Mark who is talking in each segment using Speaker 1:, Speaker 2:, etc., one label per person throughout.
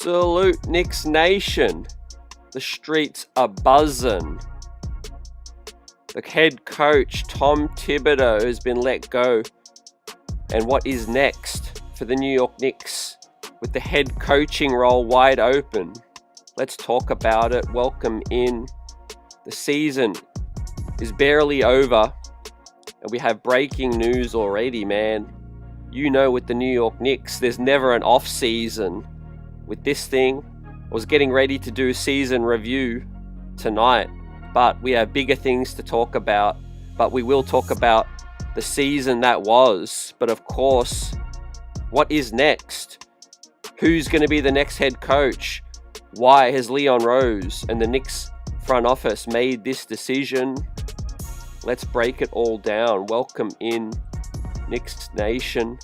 Speaker 1: Salute Knicks Nation. The streets are buzzing. The head coach, Tom Tibido, has been let go. And what is next for the New York Knicks with the head coaching role wide open? Let's talk about it. Welcome in. The season is barely over. And we have breaking news already, man. You know, with the New York Knicks, there's never an off season. With this thing, I was getting ready to do season review tonight, but we have bigger things to talk about. But we will talk about the season that was. But of course, what is next? Who's going to be the next head coach? Why has Leon Rose and the Knicks front office made this decision? Let's break it all down. Welcome in, Knicks Nation.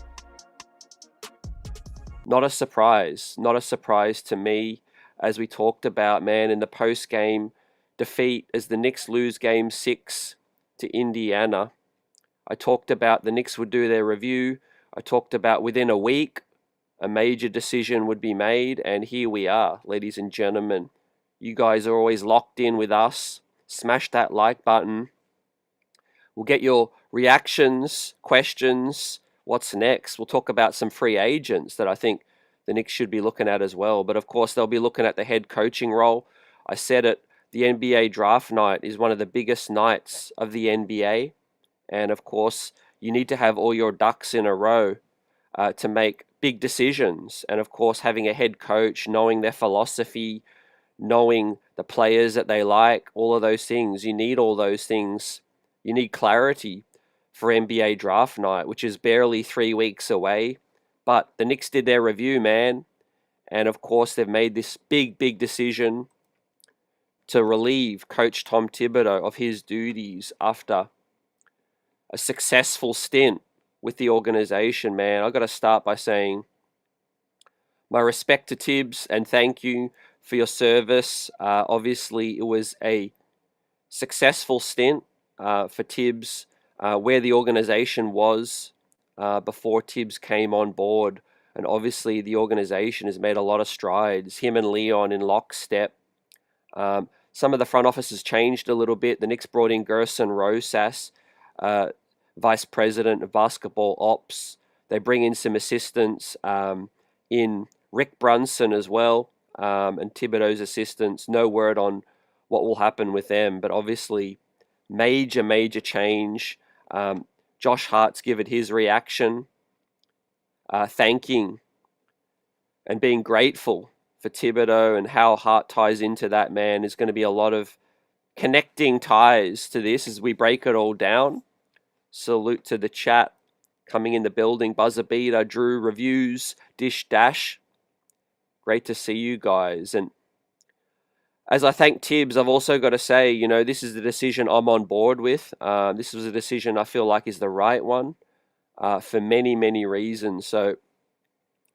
Speaker 1: Not a surprise to me, as we talked about, man, in the post-game defeat as the Knicks lose Game 6 to Indiana. I talked about the Knicks would do their review. I talked about within a week, a major decision would be made, and here we are, ladies and gentlemen. You guys are always locked in with us. Smash that like button. We'll get your reactions, questions. What's next? We'll talk about some free agents that I think the Knicks should be looking at as well. But of course, they'll be looking at the head coaching role. I said it, the NBA draft night is one of the biggest nights of the NBA. And of course, you need to have all your ducks in a row to make big decisions. And of course, having a head coach, knowing their philosophy, knowing the players that they like, all of those things. You need all those things. You need clarity for NBA draft night, which is barely 3 weeks away. But the Knicks did their review, man. And of course, they've made this big decision to relieve Coach Tom Thibodeau of his duties after a successful stint with the organization, man. I've got to start by saying my respect to Tibbs and thank you for your service. Obviously, it was a successful stint for Tibbs. Where the organization was before Tibbs came on board. And obviously the organization has made a lot of strides. Him and Leon in lockstep. Some of the front office has changed a little bit. The Knicks brought in Gerson Rosas, Vice President of Basketball Ops. They bring in some assistants in Rick Brunson as well, and Tibido's assistants. No word on what will happen with them, but obviously major change. Josh Harts given his reaction, thanking and being grateful for Thibodeau and how Hart ties into that, man. There's going to be a lot of connecting ties to this as we break it all down. Salute to the chat coming in the building. Buzzer Beater, Drew, Reviews, Dish Dash. Great to see you guys. And as I thank Tibbs, I've also got to say, you know, this is the decision I'm on board with. This was a decision I feel like is the right one for many reasons. So,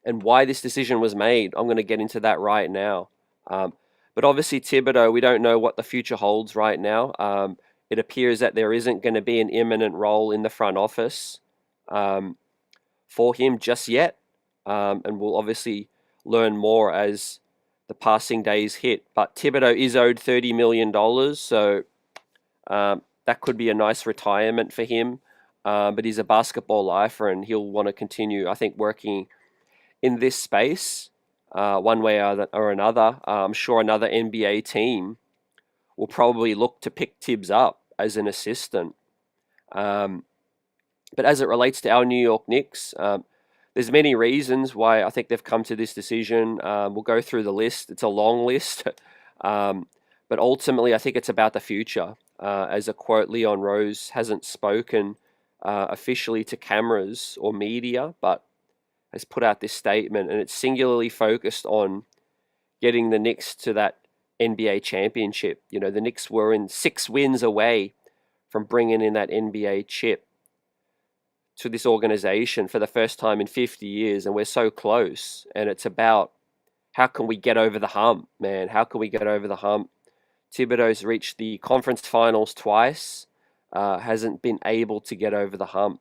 Speaker 1: and why this decision was made, I'm going to get into that right now. But obviously, Thibodeau, we don't know what the future holds right now. It appears that there isn't going to be an imminent role in the front office for him just yet. And we'll obviously learn more as the passing days hit, but Thibodeau is owed $30 million, so that could be a nice retirement for him. But he's a basketball lifer, and he'll want to continue, I think, working in this space one way or another. I'm sure another NBA team will probably look to pick Tibbs up as an assistant. But as it relates to our New York Knicks, there's many reasons why I think they've come to this decision. We'll go through the list. It's a long list. But ultimately, I think it's about the future. As a quote, Leon Rose hasn't spoken officially to cameras or media, but has put out this statement, and it's singularly focused on getting the Knicks to that NBA championship. You know, the Knicks were in 6 wins away from bringing in that NBA chip to this organization for the first time in 50 years, and we're so close. And it's about how can we get over the hump, man? How can we get over the hump? Tibido's reached the conference finals twice, hasn't been able to get over the hump.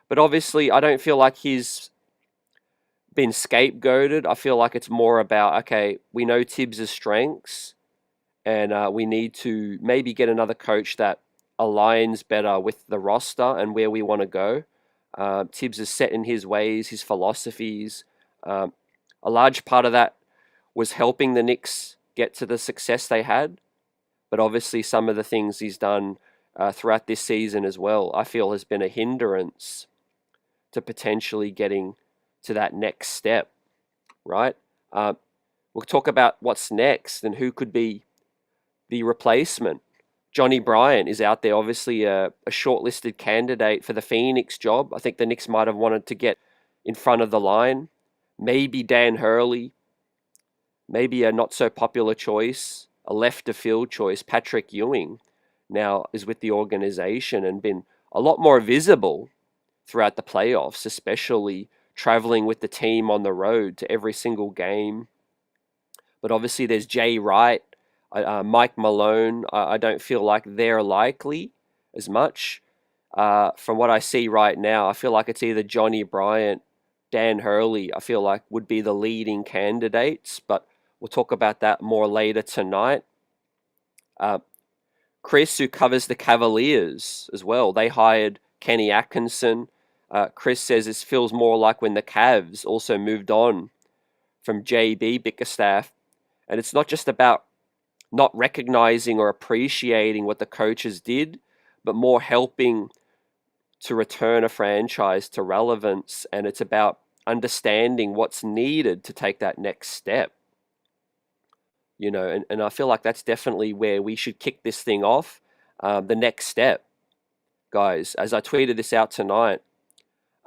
Speaker 1: But obviously, I don't feel like he's been scapegoated. I feel like it's more about, okay, we know Tibbs' strengths, and we need to maybe get another coach that aligns better with the roster and where we want to go. Tibbs is set in his ways, his philosophies. Um, a large part of that was helping the Knicks get to the success they had, but obviously some of the things he's done throughout this season as well, I feel has been a hindrance to potentially getting to that next step, right? We'll talk about what's next and who could be the replacement. Johnny Bryant is out there, obviously a shortlisted candidate for the Phoenix job. I think the Knicks might have wanted to get in front of the line. Maybe Dan Hurley, maybe a not so popular choice, a left of field choice, Patrick Ewing, now is with the organization and been a lot more visible throughout the playoffs, especially traveling with the team on the road to every single game. But obviously, there's Jay Wright, Mike Malone. I don't feel like they're likely as much. From what I see right now, I feel like it's either Johnny Bryant, Dan Hurley, I feel like would be the leading candidates, but we'll talk about that more later tonight. Chris, who covers the Cavaliers as well, they hired Kenny Atkinson. Chris says this feels more like when the Cavs also moved on from JB Bickerstaff. And it's not just about not recognizing or appreciating what the coaches did, but more helping to return a franchise to relevance. And it's about understanding what's needed to take that next step. You know, and I feel like that's definitely where we should kick this thing off. The next step, guys, as I tweeted this out tonight,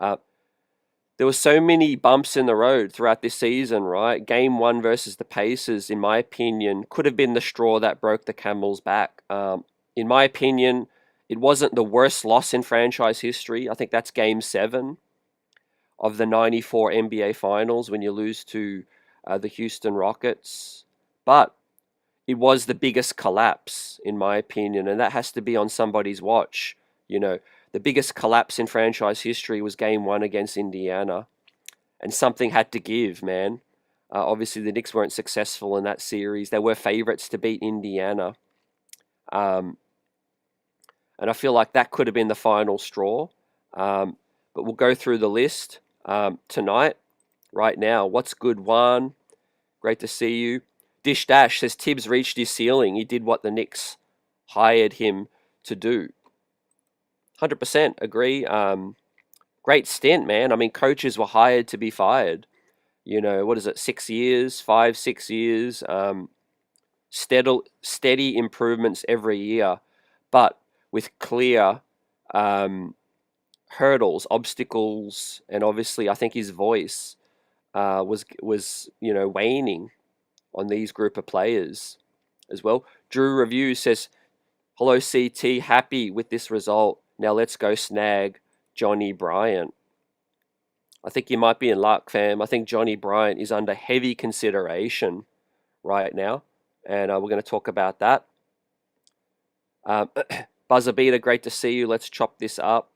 Speaker 1: there were so many bumps in the road throughout this season, right? Game 1 versus the Pacers, in my opinion, could have been the straw that broke the camel's back. In my opinion, it wasn't the worst loss in franchise history. I think that's Game 7 of the 94 NBA Finals when you lose to the Houston Rockets. But it was the biggest collapse, in my opinion, and that has to be on somebody's watch. You know, the biggest collapse in franchise history was Game 1 against Indiana, and something had to give, man. Obviously, the Knicks weren't successful in that series. They were favorites to beat Indiana. And I feel like that could have been the final straw. But we'll go through the list tonight, right now. What's good, Juan? Great to see you. Dish Dash says Tibbs reached his ceiling. He did what the Knicks hired him to do. 100% agree. Great stint, man. I mean, coaches were hired to be fired. You know, what is it, 6 years, 5, 6 years? Steady improvements every year, but with clear hurdles, obstacles, and obviously I think his voice was waning on these group of players as well. Drew Review says, hello CT, happy with this result. Now let's go snag Johnny Bryant. I think you might be in luck, fam. I think Johnny Bryant is under heavy consideration right now, and we're going to talk about that. Buzzer Beater, great to see you. Let's chop this up.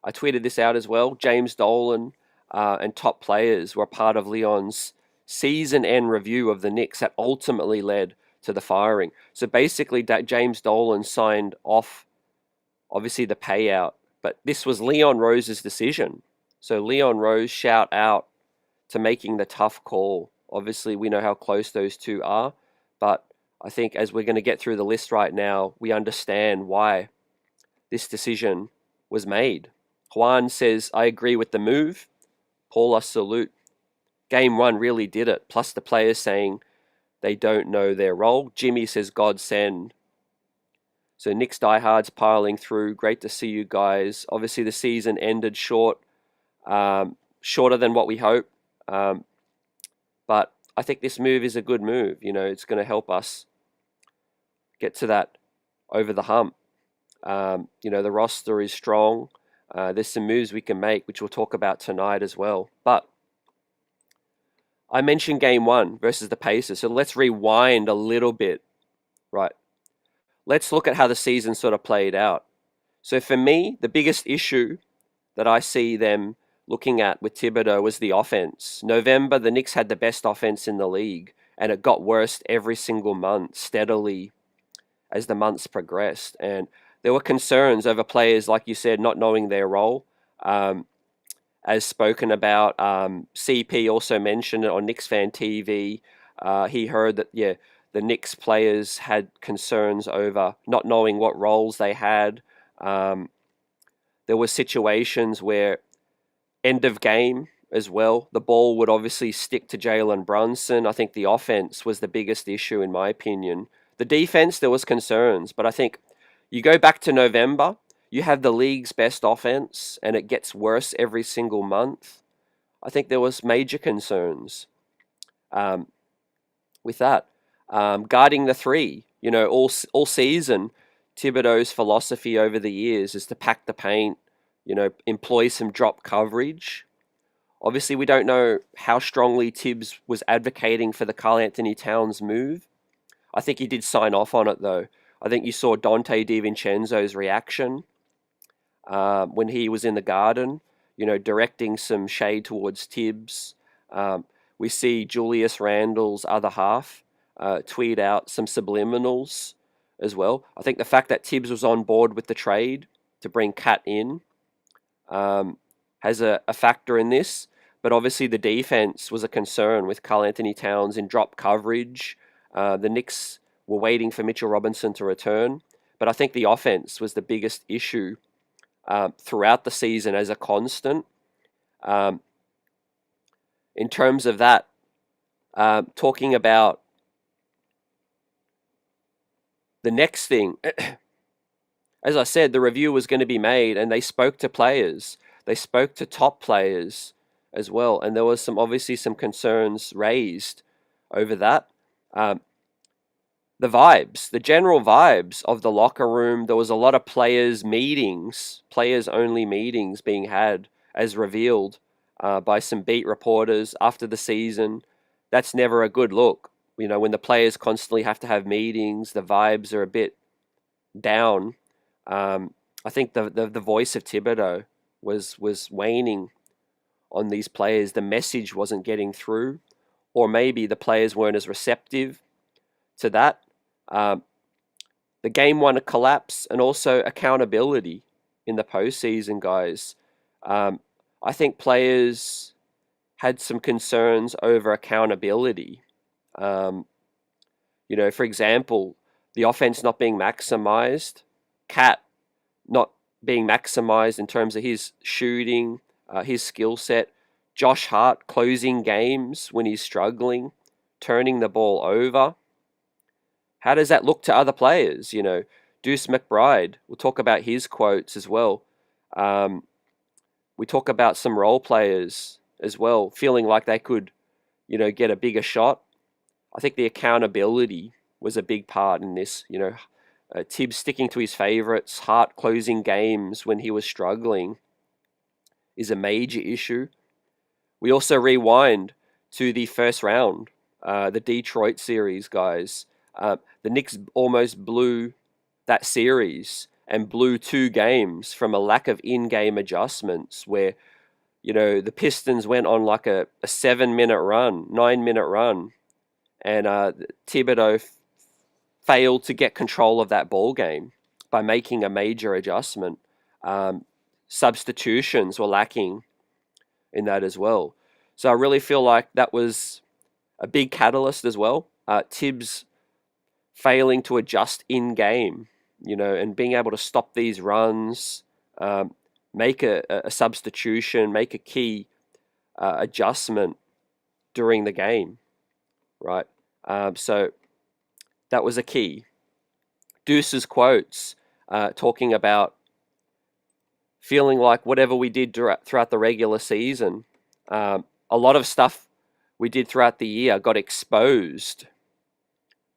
Speaker 1: I tweeted this out as well. James Dolan and top players were part of Leon's season-end review of the Knicks that ultimately led to the firing. So basically, James Dolan signed off, obviously, the payout, but this was Leon Rose's decision. So Leon Rose, shout out to making the tough call. Obviously, we know how close those two are, but I think as we're going to get through the list right now, we understand why this decision was made. Juan says, I agree with the move. Paula, salute. Game 1 really did it. Plus the players saying they don't know their role. Jimmy says, God send. So Knicks diehards piling through. Great to see you guys. Obviously the season ended shorter than what we hope. But I think this move is a good move. You know, it's going to help us get to that over the hump. The roster is strong. There's some moves we can make, which we'll talk about tonight as well. But I mentioned Game 1 versus the Pacers, so let's rewind a little bit, right? Let's look at how the season sort of played out. So for me, the biggest issue that I see them looking at with Thibodeau was the offense. November, the Knicks had the best offense in the league, and it got worse every single month steadily as the months progressed. And there were concerns over players, like you said, not knowing their role. As spoken about, CP also mentioned it on Knicks Fan TV. He heard that, yeah, the Knicks players had concerns over not knowing what roles they had. There were situations where end of game as well, the ball would obviously stick to Jalen Brunson. I think the offense was the biggest issue in my opinion. The defense, there was concerns, but I think you go back to November, you have the league's best offense, and it gets worse every single month. I think there was major concerns with that. Guarding the three, all season, Tibido's philosophy over the years is to pack the paint, employ some drop coverage. Obviously, we don't know how strongly Tibbs was advocating for the Karl-Anthony Towns move. I think he did sign off on it, though. I think you saw Dante DiVincenzo's reaction when he was in the Garden, directing some shade towards Tibbs. We see Julius Randle's other half tweet out some subliminals as well. I think the fact that Tibbs was on board with the trade to bring Cat in has a factor in this. But obviously the defense was a concern with Karl-Anthony Towns in drop coverage. The Knicks were waiting for Mitchell Robinson to return. But I think the offense was the biggest issue throughout the season as a constant. In terms of that, talking about the next thing, as I said, the review was going to be made, and they spoke to players. They spoke to top players as well, and there was obviously some concerns raised over that. The general vibes of the locker room, there was a lot of players only meetings being had as revealed by some beat reporters after the season. That's never a good look. When the players constantly have to have meetings, the vibes are a bit down. I think the voice of Thibodeau was waning on these players. The message wasn't getting through, or maybe the players weren't as receptive to that. The game one collapse, and also accountability in the postseason, guys. I think players had some concerns over accountability. For example, the offense not being maximized, Cat not being maximized in terms of his shooting, his skill set, Josh Hart closing games when he's struggling, turning the ball over. How does that look to other players? Deuce McBride, we'll talk about his quotes as well. We talk about some role players as well, feeling like they could, get a bigger shot. I think the accountability was a big part in this. Tibbs sticking to his favorites, Hart closing games when he was struggling is a major issue. We also rewind to the first round, the Detroit series, guys. The Knicks almost blew that series and blew 2 games from a lack of in-game adjustments where, the Pistons went on like a 7-minute run, 9-minute run, and Thibodeau failed to get control of that ball game by making a major adjustment. Substitutions were lacking in that as well. So I really feel like that was a big catalyst as well. Tibbs failing to adjust in game, and being able to stop these runs, make a substitution, make a key adjustment during the game, right? So that was a key. Deuces quotes talking about feeling like whatever we did throughout the regular season, a lot of stuff we did throughout the year got exposed.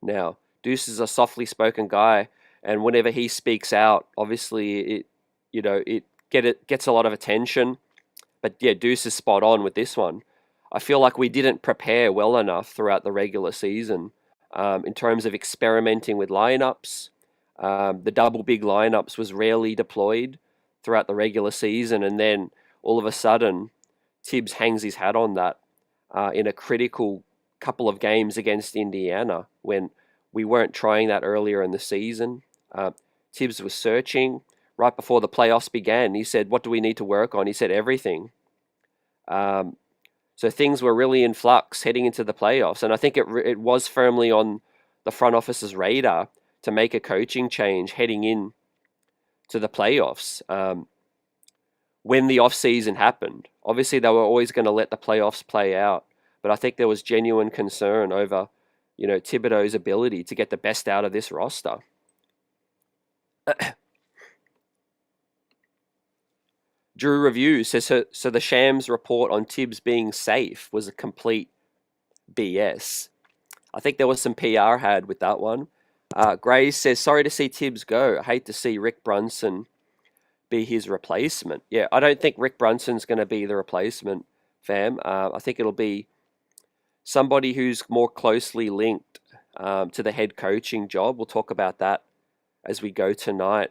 Speaker 1: Now, Deuce is a softly spoken guy, and whenever he speaks out, obviously it gets a lot of attention. But yeah, Deuce is spot on with this one. I feel like we didn't prepare well enough throughout the regular season in terms of experimenting with lineups. The double big lineups was rarely deployed throughout the regular season, and then all of a sudden, Tibbs hangs his hat on that in a critical couple of games against Indiana when we weren't trying that earlier in the season. Tibbs was searching right before the playoffs began. He said, "What do we need to work on?" He said, "Everything." Um, so things were really in flux heading into the playoffs, and I think it was firmly on the front office's radar to make a coaching change heading in to the playoffs. When the off season happened, obviously they were always going to let the playoffs play out, but I think there was genuine concern over, Thibodeau's ability to get the best out of this roster. Drew Review says so the Shams report on Tibbs being safe was a complete BS. I think there was some PR had with that one. Grays says, sorry to see Tibbs go. I hate to see Rick Brunson be his replacement. Yeah, I don't think Rick Brunson's going to be the replacement, fam. I think it'll be somebody who's more closely linked to the head coaching job. We'll talk about that as we go tonight.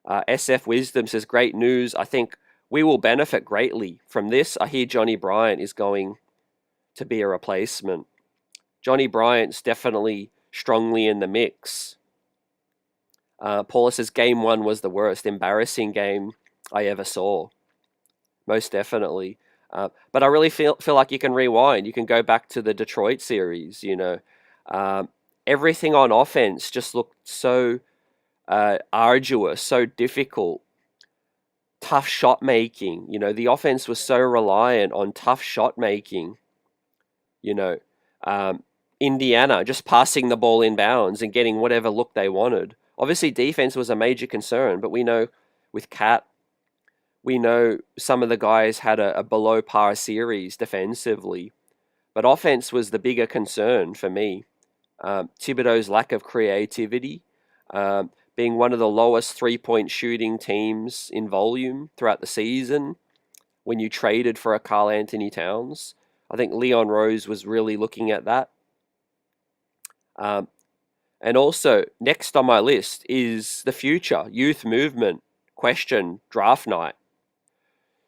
Speaker 1: SF Wisdom says, great news. I think we will benefit greatly from this. I hear Johnny Bryant is going to be a replacement. Johnny Bryant's definitely strongly in the mix. Paula says, game one was the worst, embarrassing game I ever saw. Most definitely. But I really feel like you can rewind. You can go back to the Detroit series, everything on offense just looked so arduous, so difficult. Tough shot making. The offense was so reliant on tough shot making. Indiana just passing the ball in bounds and getting whatever look they wanted. Obviously, defense was a major concern, but we know with Cat, we know some of the guys had a below par series defensively, but offense was the bigger concern for me. Tibido's lack of creativity, being one of the lowest three-point shooting teams in volume throughout the season when you traded for a Karl Anthony Towns. I think Leon Rose was really looking at that. And also, next on my list is the future, youth movement, question, draft night.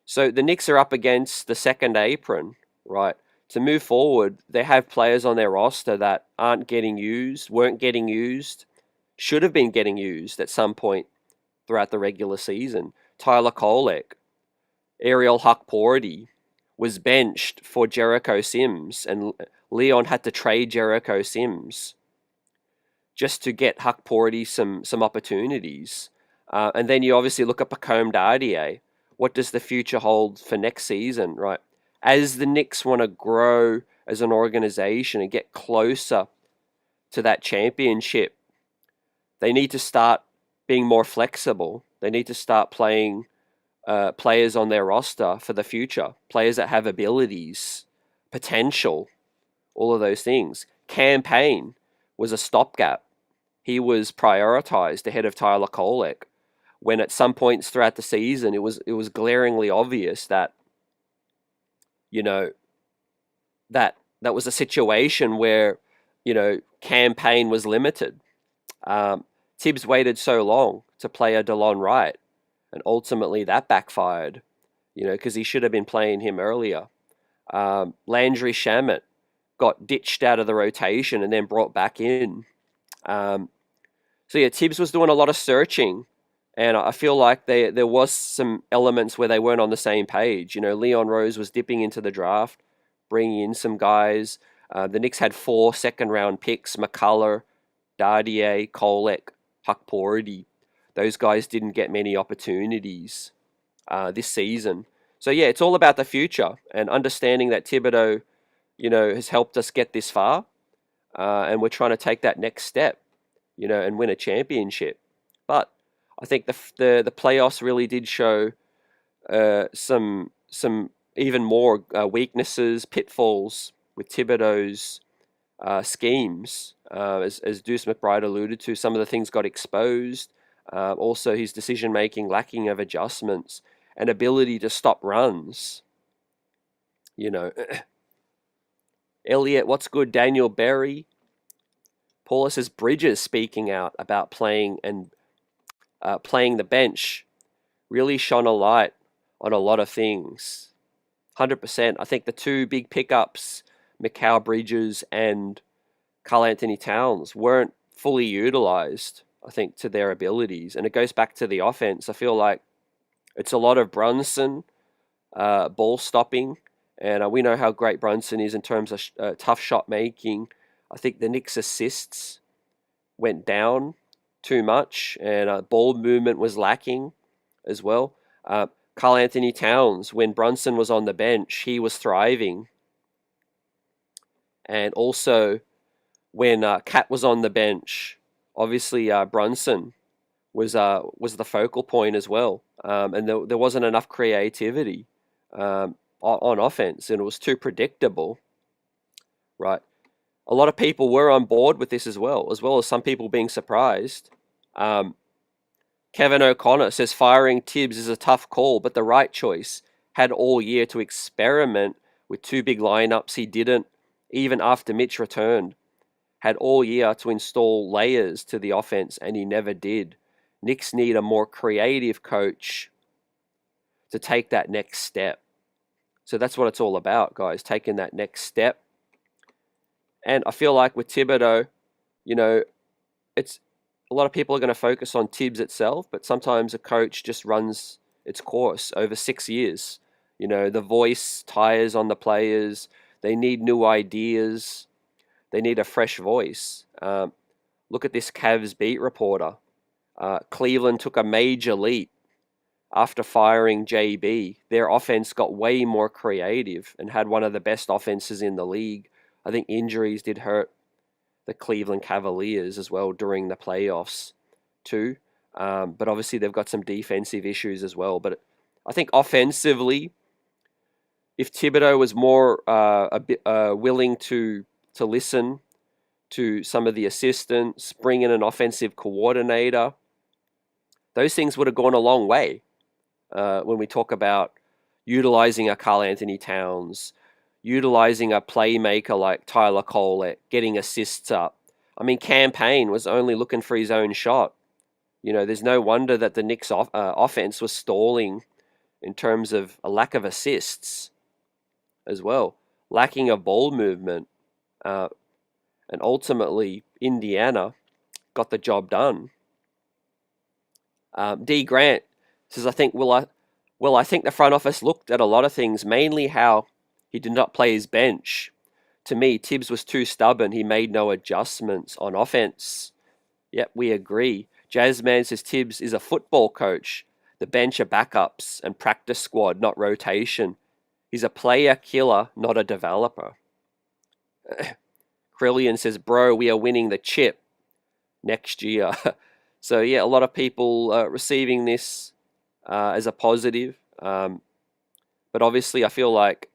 Speaker 1: So the Knicks are up against the second apron, right? To move forward, they have players on their roster that aren't getting used, weren't getting used, should have been getting used at some point throughout the regular season. Tyler Kolek, Ariel Hukporti was benched for Jericho Sims, and Leon had to trade Jericho Sims just to get Hukporti some opportunities. And then you obviously look at Pacome Dardier. What does the future hold for next season, right? As the Knicks want to grow as an organization and get closer to that championship, they need to start being more flexible. They need to start playing players on their roster for the future, players that have abilities, potential, all of those things. Campaign was a stopgap. He was prioritized ahead of Tyler Kolek, when at some points throughout the season it was glaringly obvious that that was a situation where Campaign was limited. Tibbs waited so long to play a DeLon Wright, and ultimately that backfired, because he should have been playing him earlier. Landry Shamet got ditched out of the rotation and then brought back in. So yeah, Tibbs was doing a lot of searching, and I feel like there was some elements where they weren't on the same page. Leon Rose was dipping into the draft, bringing in some guys. The Knicks had 4 second-round picks: McCullough, Dardier, Kolek, Hukporti. Those guys didn't get many opportunities this season. So yeah, it's all about the future and understanding that Thibodeau, has helped us get this far, and we're trying to take that next step, and win a championship. But I think the playoffs really did show some even more weaknesses, pitfalls with Thibodeau's schemes. As Deuce McBride alluded to, some of the things got exposed. Also, his decision making lacking of adjustments and ability to stop runs. Elliot, what's good? Daniel Berry. Paula says Bridges speaking out about playing the bench really shone a light on a lot of things. 100%. I think the two big pickups, Mikal Bridges and Karl Anthony Towns, weren't fully utilized, I think, to their abilities. And it goes back to the offense. I feel like it's a lot of Brunson ball stopping, and we know how great Brunson is in terms of tough shot making. I think the Knicks' assists went down too much, and ball movement was lacking as well. Karl Anthony Towns, when Brunson was on the bench, he was thriving. And also, when Cat was on the bench, obviously Brunson was the focal point as well. And there wasn't enough creativity on offense, and it was too predictable, right? A lot of people were on board with this as well as some people being surprised. Kevin O'Connor says firing Tibbs is a tough call, but the right choice. Had all year to experiment with two big lineups. He didn't, even after Mitch returned. Had all year to install layers to the offense, and he never did. Knicks need a more creative coach to take that next step. So that's what it's all about, guys, taking that next step. And I feel like with Thibodeau, it's a lot of people are going to focus on Tibbs itself, but sometimes a coach just runs its course over 6 years. The voice tires on the players. They need new ideas. They need a fresh voice. Look at this Cavs beat reporter. Cleveland took a major leap after firing JB. Their offense got way more creative and had one of the best offenses in the league. I think injuries did hurt the Cleveland Cavaliers as well during the playoffs too. But obviously they've got some defensive issues as well. But I think offensively, if Thibodeau was more willing to listen to some of the assistants, bring in an offensive coordinator, those things would have gone a long way. When we talk about utilizing a Karl Anthony Towns, utilizing a playmaker like Tyler Cole, getting assists up. I mean, Cam Payne was only looking for his own shot. There's no wonder that the Knicks offense was stalling in terms of a lack of assists as well, lacking of ball movement. And ultimately, Indiana got the job done. D. Grant says, I think the front office looked at a lot of things, mainly how he did not play his bench. To me, Tibbs was too stubborn. He made no adjustments on offense. Yep, we agree. Jazzman says Tibbs is a football coach. The bench are backups and practice squad, not rotation. He's a player killer, not a developer. Krillian says, bro, we are winning the chip next year. So, yeah, a lot of people receiving this as a positive. But obviously, I feel like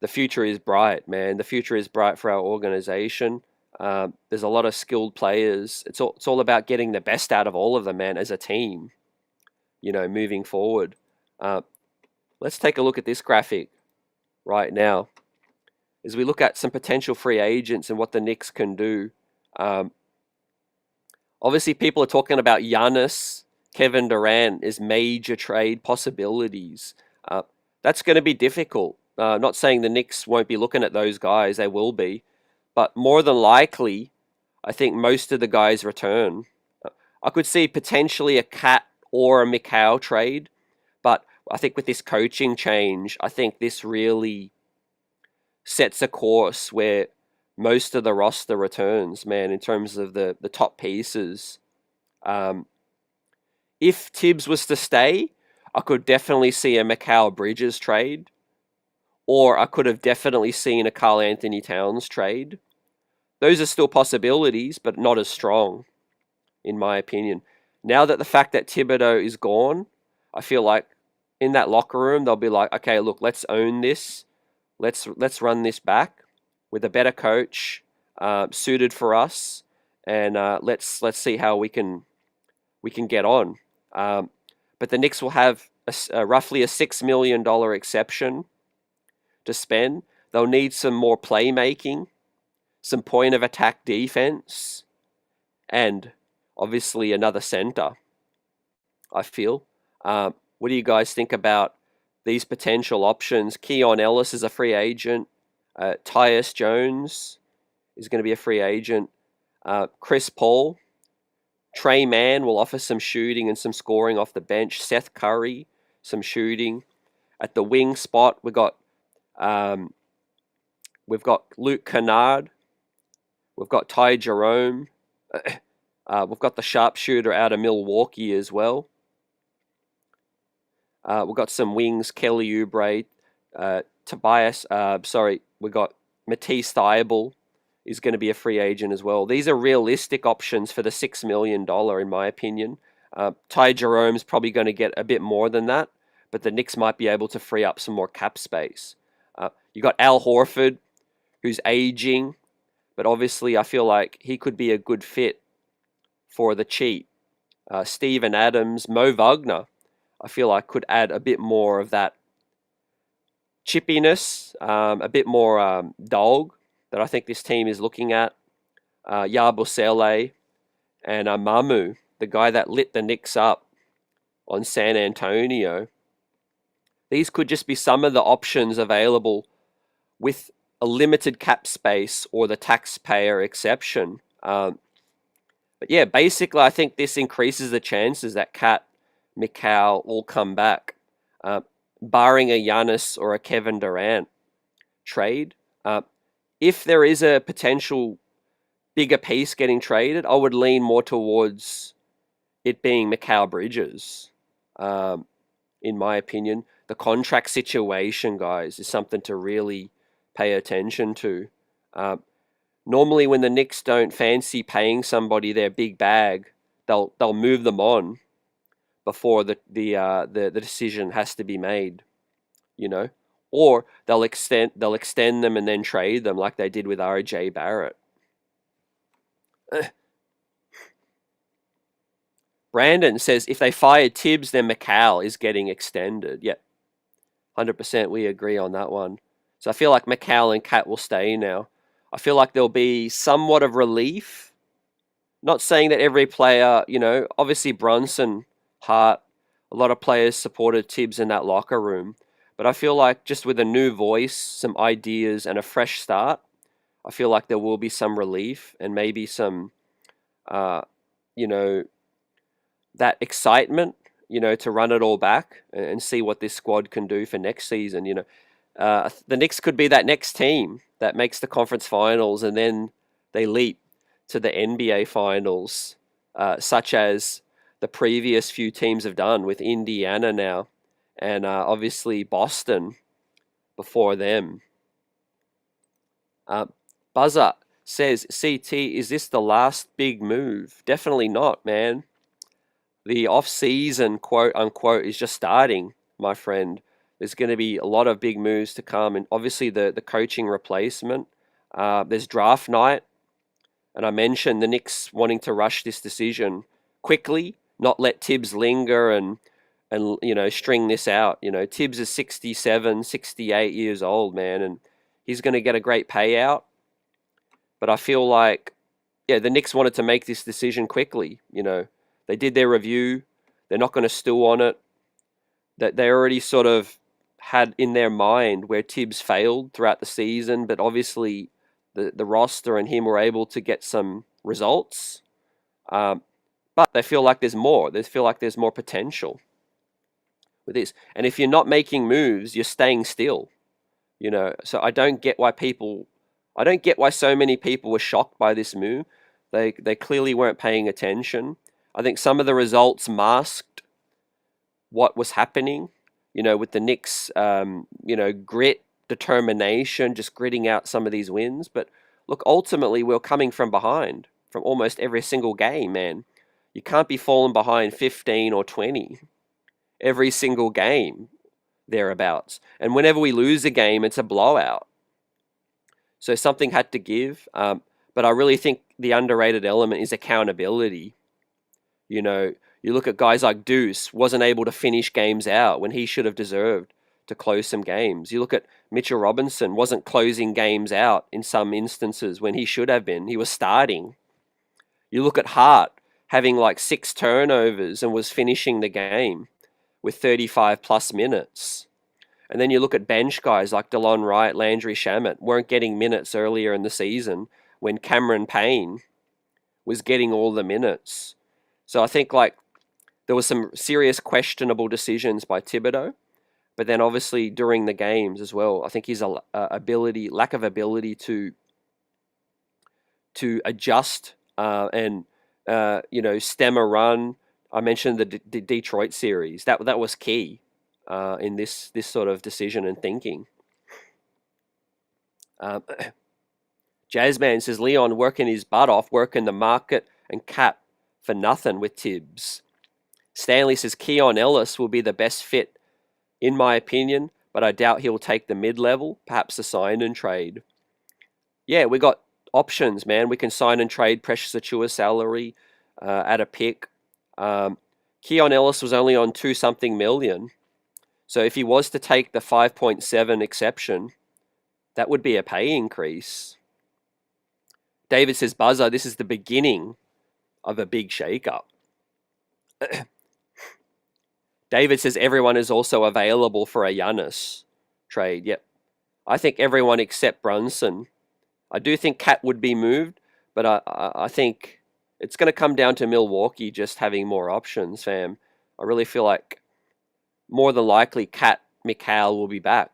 Speaker 1: the future is bright, man. The future is bright for our organization. There's a lot of skilled players. It's all about getting the best out of all of them, man, as a team, moving forward. Let's take a look at this graphic right now as we look at some potential free agents and what the Knicks can do. Obviously, people are talking about Giannis, Kevin Durant as major trade possibilities. That's going to be difficult. Not saying the Knicks won't be looking at those guys. They will be. But more than likely, I think most of the guys return. I could see potentially a Cat or a Mikal trade. But I think with this coaching change, I think this really sets a course where most of the roster returns, man, in terms of the top pieces. If Tibbs was to stay, I could definitely see a Mikal Bridges trade. Or I could have definitely seen a Karl Anthony Towns trade. Those are still possibilities, but not as strong, in my opinion. Now that the fact that Thibodeau is gone, I feel like in that locker room, they'll be like, okay, look, let's own this. Let's run this back with a better coach suited for us, and let's see how we can get on. But the Knicks will have roughly a $6 million exception to spend. They'll need some more playmaking, some point of attack defense, and obviously another center, I feel. What do you guys think about these potential options. Keon Ellis is a free agent. Tyus Jones is going to be a free agent. Chris Paul. Trey Mann will offer some shooting and some scoring off the bench. Seth Curry, some shooting. At the wing spot, um, we've got Luke Kennard. We've got Ty Jerome. We've got the sharpshooter out of Milwaukee as well. We've got some wings, Kelly Oubre, we've got Matisse Thybulle is going to be a free agent as well. These are realistic options for the $6 million, in my opinion. Ty Jerome's probably going to get a bit more than that, but the Knicks might be able to free up some more cap space. You got Al Horford, who's aging, but obviously I feel like he could be a good fit for the cheap. Steven Adams, Mo Wagner, I feel like could add a bit more of that chippiness, a bit more dog that I think this team is looking at. Yabusele and Mamu, the guy that lit the Knicks up on San Antonio. These could just be some of the options available with a limited cap space or the taxpayer exception. But yeah, basically, I think this increases the chances that Cat, Mikal will come back, barring a Giannis or a Kevin Durant trade. If there is a potential bigger piece getting traded, I would lean more towards it being Mikal Bridges. In my opinion, the contract situation, guys, is something to really pay attention to. Normally, when the Knicks don't fancy paying somebody their big bag, they'll move them on before the decision has to be made, or they'll extend them and then trade them like they did with RJ Barrett. Brandon says if they fired Tibbs, then Mikal is getting extended. Yep, 100% we agree on that one. So I feel like Mikal and Cat will stay now. I feel like there'll be somewhat of relief. Not saying that every player, obviously Brunson, Hart, a lot of players supported Tibbs in that locker room. But I feel like just with a new voice, some ideas, and a fresh start, I feel like there will be some relief and maybe some, that excitement, to run it all back and see what this squad can do for next season. The Knicks could be that next team that makes the conference finals and then they leap to the NBA finals, such as the previous few teams have done with Indiana now and obviously Boston before them. Buzzer says, CT, is this the last big move? Definitely not, man. The off-season, quote unquote, is just starting, my friend. There's going to be a lot of big moves to come, and obviously the coaching replacement. There's draft night, and I mentioned the Knicks wanting to rush this decision quickly, not let Tibbs linger and string this out. Tibbs is 67, 68 years old, man, and he's going to get a great payout. But I feel like, the Knicks wanted to make this decision quickly. They did their review. They're not going to stew on it. That they already sort of had in their mind where Tibbs failed throughout the season, but obviously the roster and him were able to get some results. But they feel like there's more. They feel like there's more potential with this. And if you're not making moves, you're staying still. So I don't get why so many people were shocked by this move. They clearly weren't paying attention. I think some of the results masked what was happening, with the Knicks, grit, determination, just gritting out some of these wins. But look, ultimately, we're coming from behind from almost every single game, man. You can't be falling behind 15 or 20 every single game, thereabouts. And whenever we lose a game, it's a blowout. So something had to give. But I really think the underrated element is accountability. You look at guys like Deuce, wasn't able to finish games out when he should have deserved to close some games. You look at Mitchell Robinson, wasn't closing games out in some instances when he should have been. He was starting. You look at Hart, having like 6 turnovers and was finishing the game with 35 plus minutes. And then you look at bench guys like DeLon Wright, Landry Shamet, weren't getting minutes earlier in the season when Cameron Payne was getting all the minutes. So I think like there was some serious questionable decisions by Thibodeau, but then obviously during the games as well, I think his lack of ability to adjust and stem a run. I mentioned the Detroit series. That was key in this sort of decision and thinking. Jazzman says Leon working his butt off, working the market and cap for nothing with Tibbs. Stanley says Keon Ellis will be the best fit, in my opinion, but I doubt he'll take the mid-level, perhaps a sign and trade. Yeah, we got options, man. We can sign and trade Precious Achiuwa salary at a pick. Keon Ellis was only on 2-something million. So if he was to take the 5.7 exception, that would be a pay increase. David says, Buzzer, this is the beginning of a big shake-up. David says everyone is also available for a Giannis trade. Yep. I think everyone except Brunson. I do think Cat would be moved, but I think it's going to come down to Milwaukee just having more options, fam. I really feel like more than likely Cat Mikal will be back.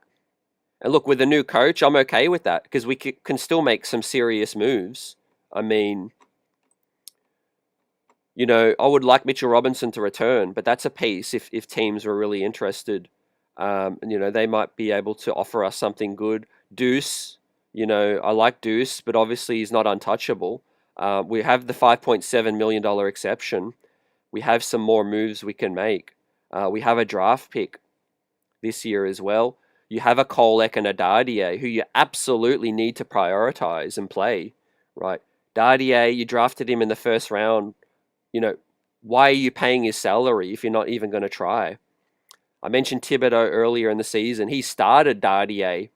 Speaker 1: And look, with the new coach, I'm okay with that because we can still make some serious moves. I mean, I would like Mitchell Robinson to return, but that's a piece if teams were really interested. They might be able to offer us something good. Deuce, I like Deuce, but obviously he's not untouchable. We have the $5.7 million exception. We have some more moves we can make. We have a draft pick this year as well. You have a Kolek and a Dardier who you absolutely need to prioritize and play, right? Dardier, you drafted him in the first round. Why are you paying his salary if you're not even going to try? I mentioned Tibido earlier in the season. He started Dardier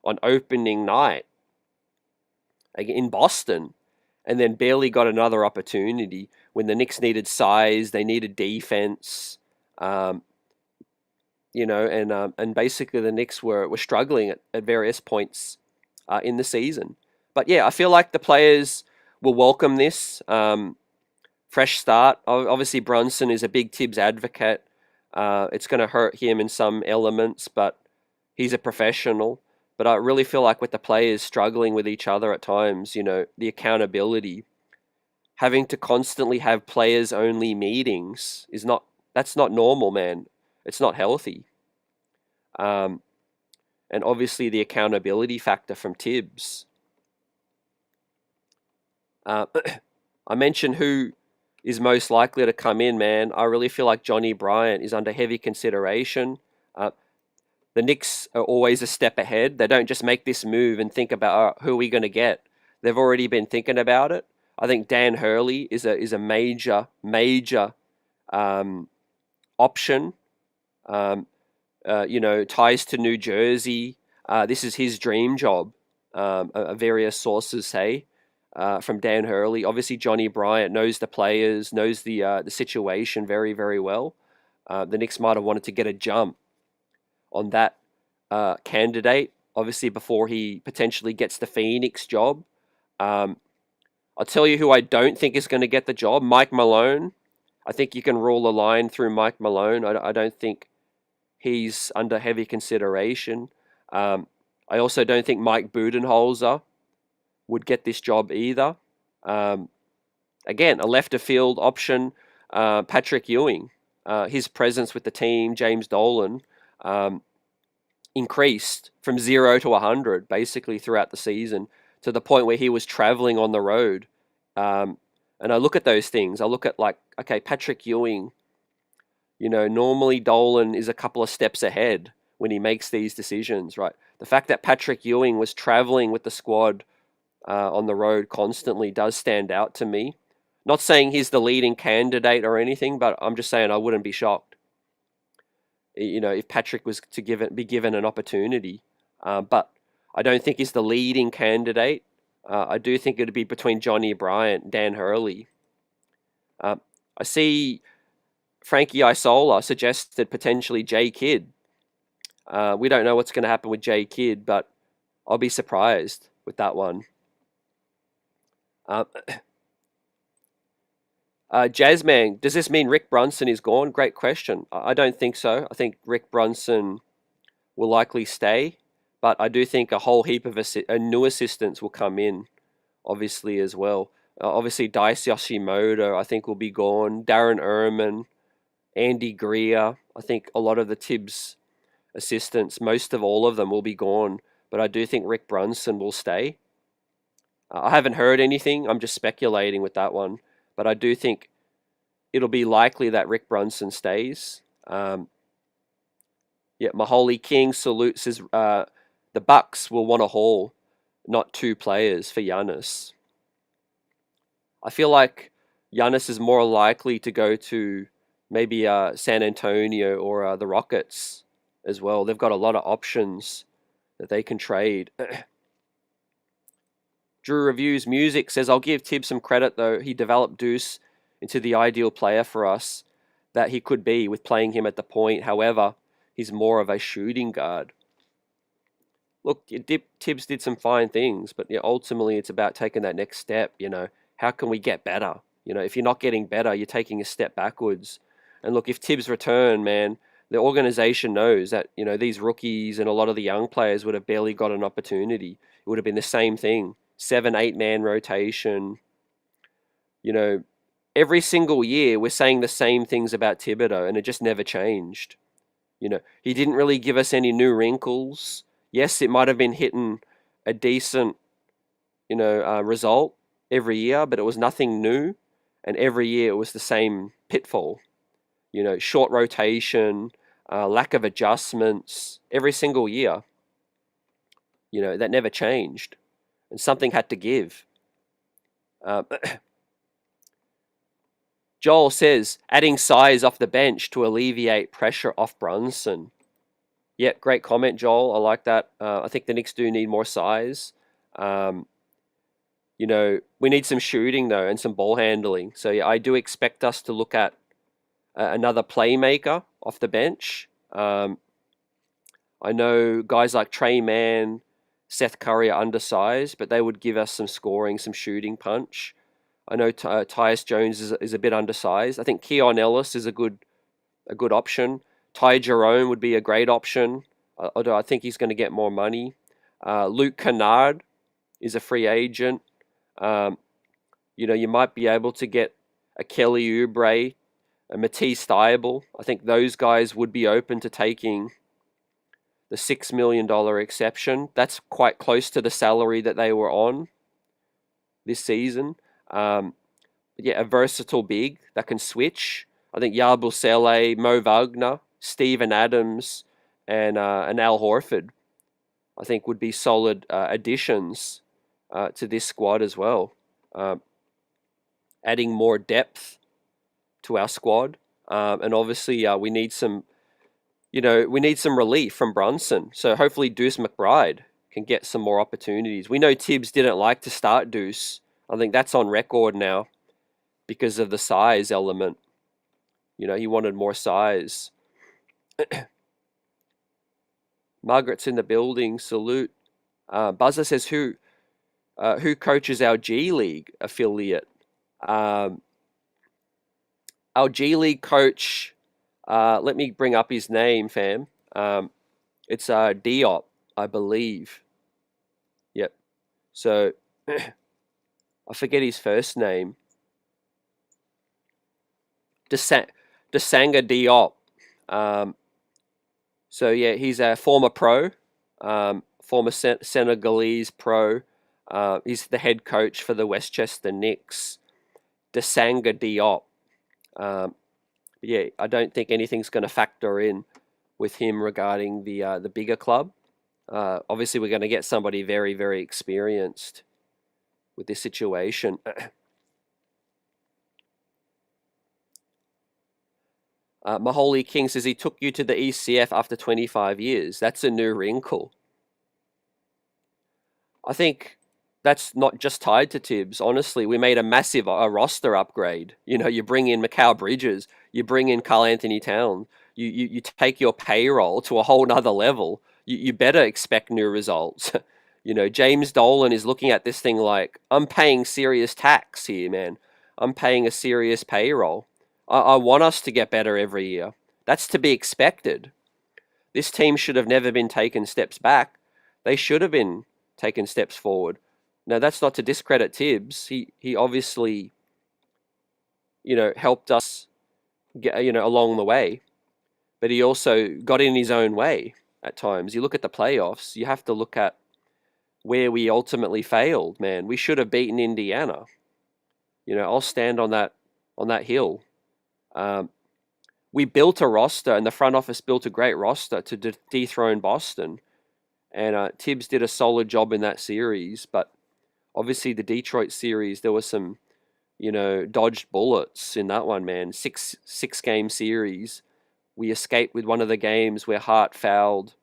Speaker 1: on opening night in Boston and then barely got another opportunity when the Knicks needed size, they needed defense, and basically the Knicks were struggling at various points in the season. But yeah, I feel like the players will welcome this. Fresh start. Obviously, Brunson is a big Tibbs advocate. It's going to hurt him in some elements, but he's a professional. But I really feel like with the players struggling with each other at times, the accountability, having to constantly have players-only meetings that's not normal, man. It's not healthy. And obviously the accountability factor from Tibbs. I mentioned who is most likely to come in, man. I really feel like Johnny Bryant is under heavy consideration. The Knicks are always a step ahead. They don't just make this move and think about who are we going to get. They've already been thinking about it. I think Dan Hurley is a major option. Ties to New Jersey. This is his dream job. Various sources say. From Dan Hurley. Obviously, Johnny Bryant knows the players, knows the situation very, very well. The Knicks might have wanted to get a jump on that candidate, obviously, before he potentially gets the Phoenix job. I'll tell you who I don't think is going to get the job, Mike Malone. I think you can rule a line through Mike Malone. I don't think he's under heavy consideration. I also don't think Mike Budenholzer would get this job either. Again, a left of field option, Patrick Ewing. His presence with the team, James Dolan, increased from 0 to 100 basically throughout the season to the point where he was traveling on the road. And I look at those things. I look at Patrick Ewing, normally Dolan is a couple of steps ahead when he makes these decisions, right? The fact that Patrick Ewing was traveling with the squad on the road constantly does stand out to me. Not saying he's the leading candidate or anything, but I'm just saying I wouldn't be shocked, if Patrick was to be given an opportunity. But I don't think he's the leading candidate. I do think it'd be between Johnny Bryant and Dan Hurley. I see Frankie Isola suggested potentially Jay Kidd. We don't know what's going to happen with J Kidd, but I'll be surprised with that one. Jazzman, does this mean Rick Brunson is gone? Great question. I don't think so. I think Rick Brunson will likely stay, but I do think a whole heap of new assistants will come in, obviously, as well. Obviously, Dice Yoshimoto, I think, will be gone. Darren Ehrman, Andy Greer. I think a lot of the Tibbs assistants, most of all of them, will be gone, but I do think Rick Brunson will stay. I haven't heard anything. I'm just speculating with that one, but I do think it'll be likely that Rick Brunson stays. Yeah, Maholi King salutes says the Bucks will want a haul, not 2 players for Giannis. I feel like Giannis is more likely to go to maybe San Antonio or the Rockets as well. They've got a lot of options that they can trade. Drew Reviews Music says, I'll give Tibbs some credit though. He developed Deuce into the ideal player for us that he could be with playing him at the point. However, he's more of a shooting guard. Look, Tibbs did some fine things, but ultimately it's about taking that next step. How can we get better? If you're not getting better, you're taking a step backwards. And look, if Tibbs return, man, the organization knows that, these rookies and a lot of the young players would have barely got an opportunity. It would have been the same thing. 7-8 man rotation. Every single year we're saying the same things about Thibodeau, and it just never changed. He didn't really give us any new wrinkles. Yes, it might have been hitting a decent, result every year, but it was nothing new. And every year it was the same pitfall. Short rotation, lack of adjustments every single year. That never changed. And something had to give. Joel says, adding size off the bench to alleviate pressure off Brunson. Yeah, great comment, Joel. I like that. I think the Knicks do need more size. We need some shooting, though, and some ball handling. So, yeah, I do expect us to look at another playmaker off the bench. I know guys like Trey Mann, Seth Curry are undersized, but they would give us some scoring, some shooting punch. I know Tyus Jones is a bit undersized. I think Keon Ellis is a good option. Ty Jerome would be a great option, although I think he's going to get more money. Luke Kennard is a free agent. You might be able to get a Kelly Oubre, a Matisse Thybulle. I think those guys would be open to taking the $6 million exception. That's quite close to the salary that they were on this season. A versatile big that can switch. I think Yabusele, Sele, Mo Wagner, Steven Adams, and Al Horford, I think, would be solid additions to this squad as well. Adding more depth to our squad, and obviously we need some, relief from Brunson. So hopefully Deuce McBride can get some more opportunities. We know Tibbs didn't like to start Deuce. I think that's on record now because of the size element. He wanted more size. Margaret's in the building. Salute. Buzzer says, who coaches our G League affiliate? Our G League coach, let me bring up his name, fam. It's Diop, I believe. Yep. So I forget his first name. Danga Diop. So yeah, he's a former pro, former Senegalese pro. He's the head coach for the Westchester Knicks. Danga Diop. I don't think anything's going to factor in with him regarding the bigger club. Obviously, we're going to get somebody very, very experienced with this situation. Maholi King says he took you to the ECF after 25 years. That's a new wrinkle. I think that's not just tied to Tibbs. Honestly, we made a massive roster upgrade. You bring in Mikal Bridges, you bring in Karl Anthony Towns, you take your payroll to a whole nother level. You better expect new results. James Dolan is looking at this thing like, I'm paying serious tax here, man. I'm paying a serious payroll. I want us to get better every year. That's to be expected. This team should have never been taken steps back. They should have been taken steps forward. Now, that's not to discredit Tibbs. He obviously, helped us get, along the way. But he also got in his own way at times. You look at the playoffs, you have to look at where we ultimately failed, man. We should have beaten Indiana. I'll stand on that hill. We built a roster, and the front office built a great roster to dethrone Boston. And Tibbs did a solid job in that series. But obviously, the Detroit series, there were some, dodged bullets in that one, man. Six game series. We escaped with one of the games where Hart fouled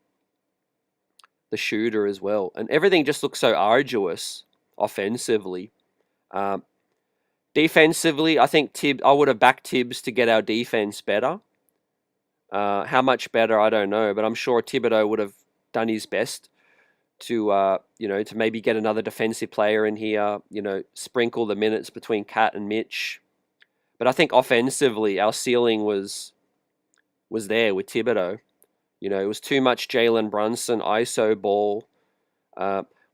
Speaker 1: the shooter as well. And everything just looks so arduous offensively. Defensively, I think I would have backed Tibbs to get our defense better. How much better, I don't know. But I'm sure Thibodeau would have done his best to, to maybe get another defensive player in here, sprinkle the minutes between Cat and Mitch. But I think offensively, our ceiling was there with Thibodeau. It was too much Jalen Brunson, ISO ball.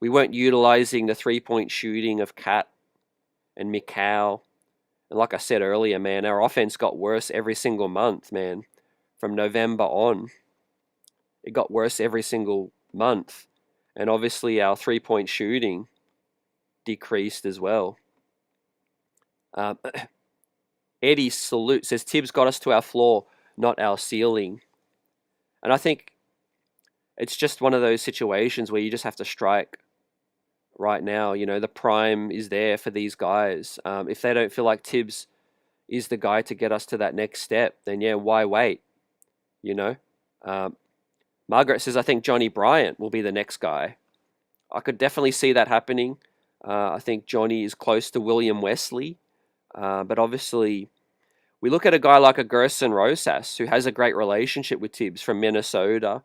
Speaker 1: We weren't utilizing the three-point shooting of Cat and Mikal. And like I said earlier, man, our offense got worse every single month, man. From November on, it got worse every single month. And obviously our three-point shooting decreased as well. Eddie Salute says, Tibbs got us to our floor, not our ceiling. And I think it's just one of those situations where you just have to strike right now. The prime is there for these guys. If they don't feel like Tibbs is the guy to get us to that next step, then yeah, why wait? Margaret says, I think Johnny Bryant will be the next guy. I could definitely see that happening. I think Johnny is close to William Wesley. But obviously, we look at a guy like a Gerson Rosas, who has a great relationship with Tibbs from Minnesota.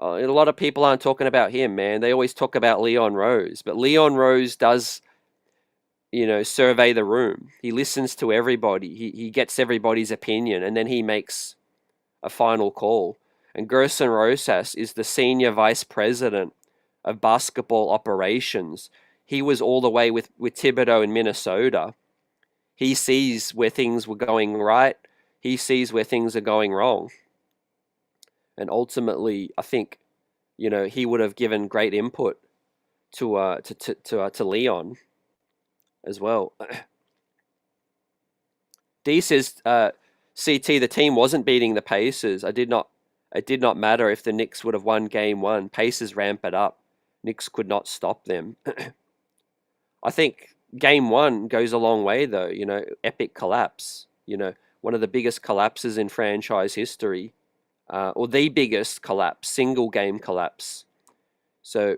Speaker 1: A lot of people aren't talking about him, man. They always talk about Leon Rose. But Leon Rose does, survey the room. He listens to everybody. He gets everybody's opinion, and then he makes a final call. And Gerson Rosas is the senior vice president of basketball operations. He was all the way with Thibodeau in Minnesota. He sees where things were going right. He sees where things are going wrong. And ultimately, I think, he would have given great input to Leon as well. D says, CT, the team wasn't beating the Pacers. It did not matter if the Knicks would have won game one. Pacers ramp it up. Knicks could not stop them. I think game one goes a long way, though. Epic collapse. One of the biggest collapses in franchise history, or the biggest collapse, single game collapse. So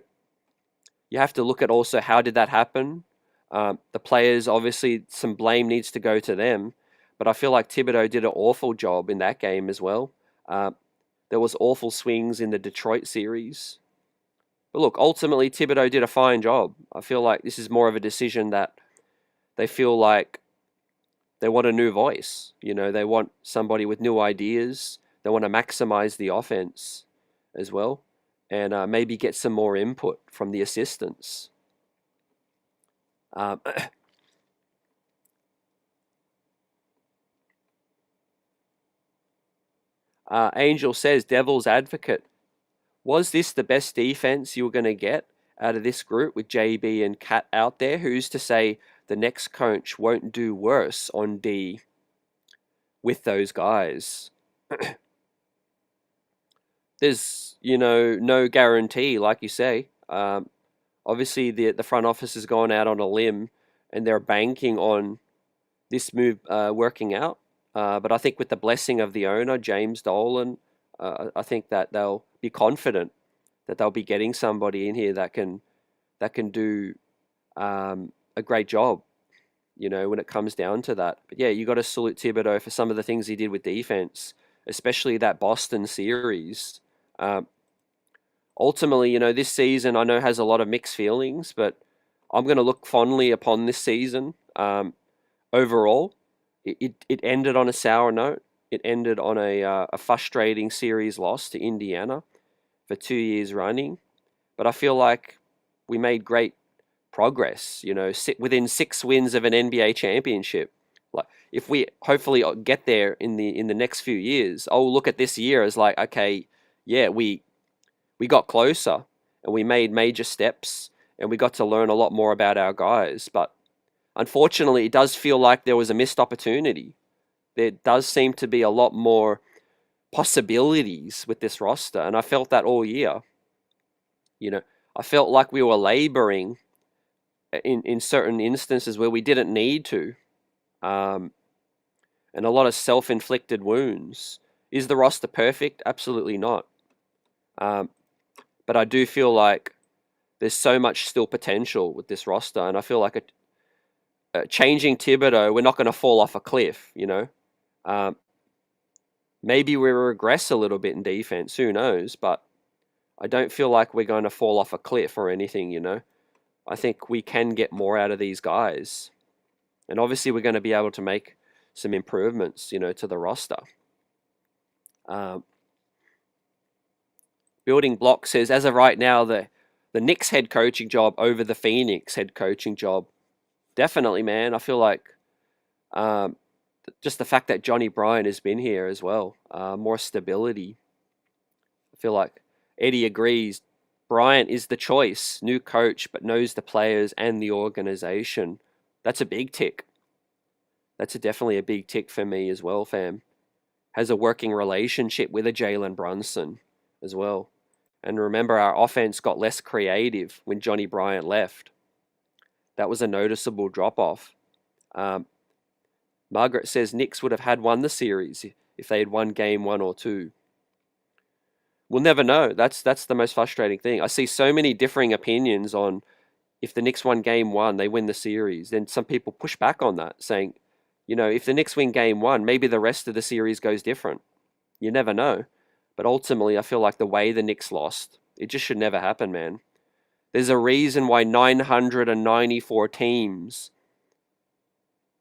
Speaker 1: you have to look at also how did that happen. The players, obviously, some blame needs to go to them. But I feel like Thibodeau did an awful job in that game as well. There was awful swings in the Detroit series. But look, ultimately, Thibodeau did a fine job. I feel like this is more of a decision that they feel like they want a new voice. They want somebody with new ideas. They want to maximize the offense as well. And maybe get some more input from the assistants. Angel says, Devil's Advocate, was this the best defense you were going to get out of this group with JB and Cat out there? Who's to say the next coach won't do worse on D with those guys? There's, no guarantee, like you say. Obviously, the front office has gone out on a limb and they're banking on this move working out. But I think with the blessing of the owner, James Dolan, I think that they'll be confident that they'll be getting somebody in here that can do a great job, when it comes down to that. But yeah, you got to salute Thibodeau for some of the things he did with defense, especially that Boston series. Um, Ultimately, this season I know has a lot of mixed feelings, but I'm going to look fondly upon this season. Overall, it ended on a sour note. It ended on a frustrating series loss to Indiana for 2 years running. But I feel like we made great progress. Within 6 wins of an NBA championship. Like if we hopefully get there in the next few years, I'll look at this year as like, okay, yeah, we got closer and we made major steps and we got to learn a lot more about our guys. But unfortunately, it does feel like there was a missed opportunity. There does seem to be a lot more possibilities with this roster, and I felt that all year. I felt like we were laboring in certain instances where we didn't need to, um, and a lot of self-inflicted wounds. Is the roster perfect? Absolutely not. But I do feel like there's so much still potential with this roster, and I feel like changing Thibodeau, we're not going to fall off a cliff. Um, maybe we regress a little bit in defense. Who knows? But I don't feel like we're going to fall off a cliff or anything. I think we can get more out of these guys, and obviously we're going to be able to make some improvements. To the roster. Building Block says, as of right now, the Knicks head coaching job over the Phoenix head coaching job. Definitely, man. I feel like just the fact that Johnny Bryant has been here as well, more stability. I feel like Eddie agrees. Bryant is the choice, new coach, but knows the players and the organization. That's a big tick. That's definitely a big tick for me as well, fam. Has a working relationship with a Jalen Brunson as well. And remember, our offense got less creative when Johnny Bryant left. That was a noticeable drop-off. Margaret says Knicks would have had won the series if they had won game 1 or 2. We'll never know. That's the most frustrating thing. I see so many differing opinions on if the Knicks won game 1, they win the series. Then some people push back on that, saying, if the Knicks win game 1, maybe the rest of the series goes different. You never know. But ultimately, I feel like the way the Knicks lost, it just should never happen, man. There's a reason why 994 teams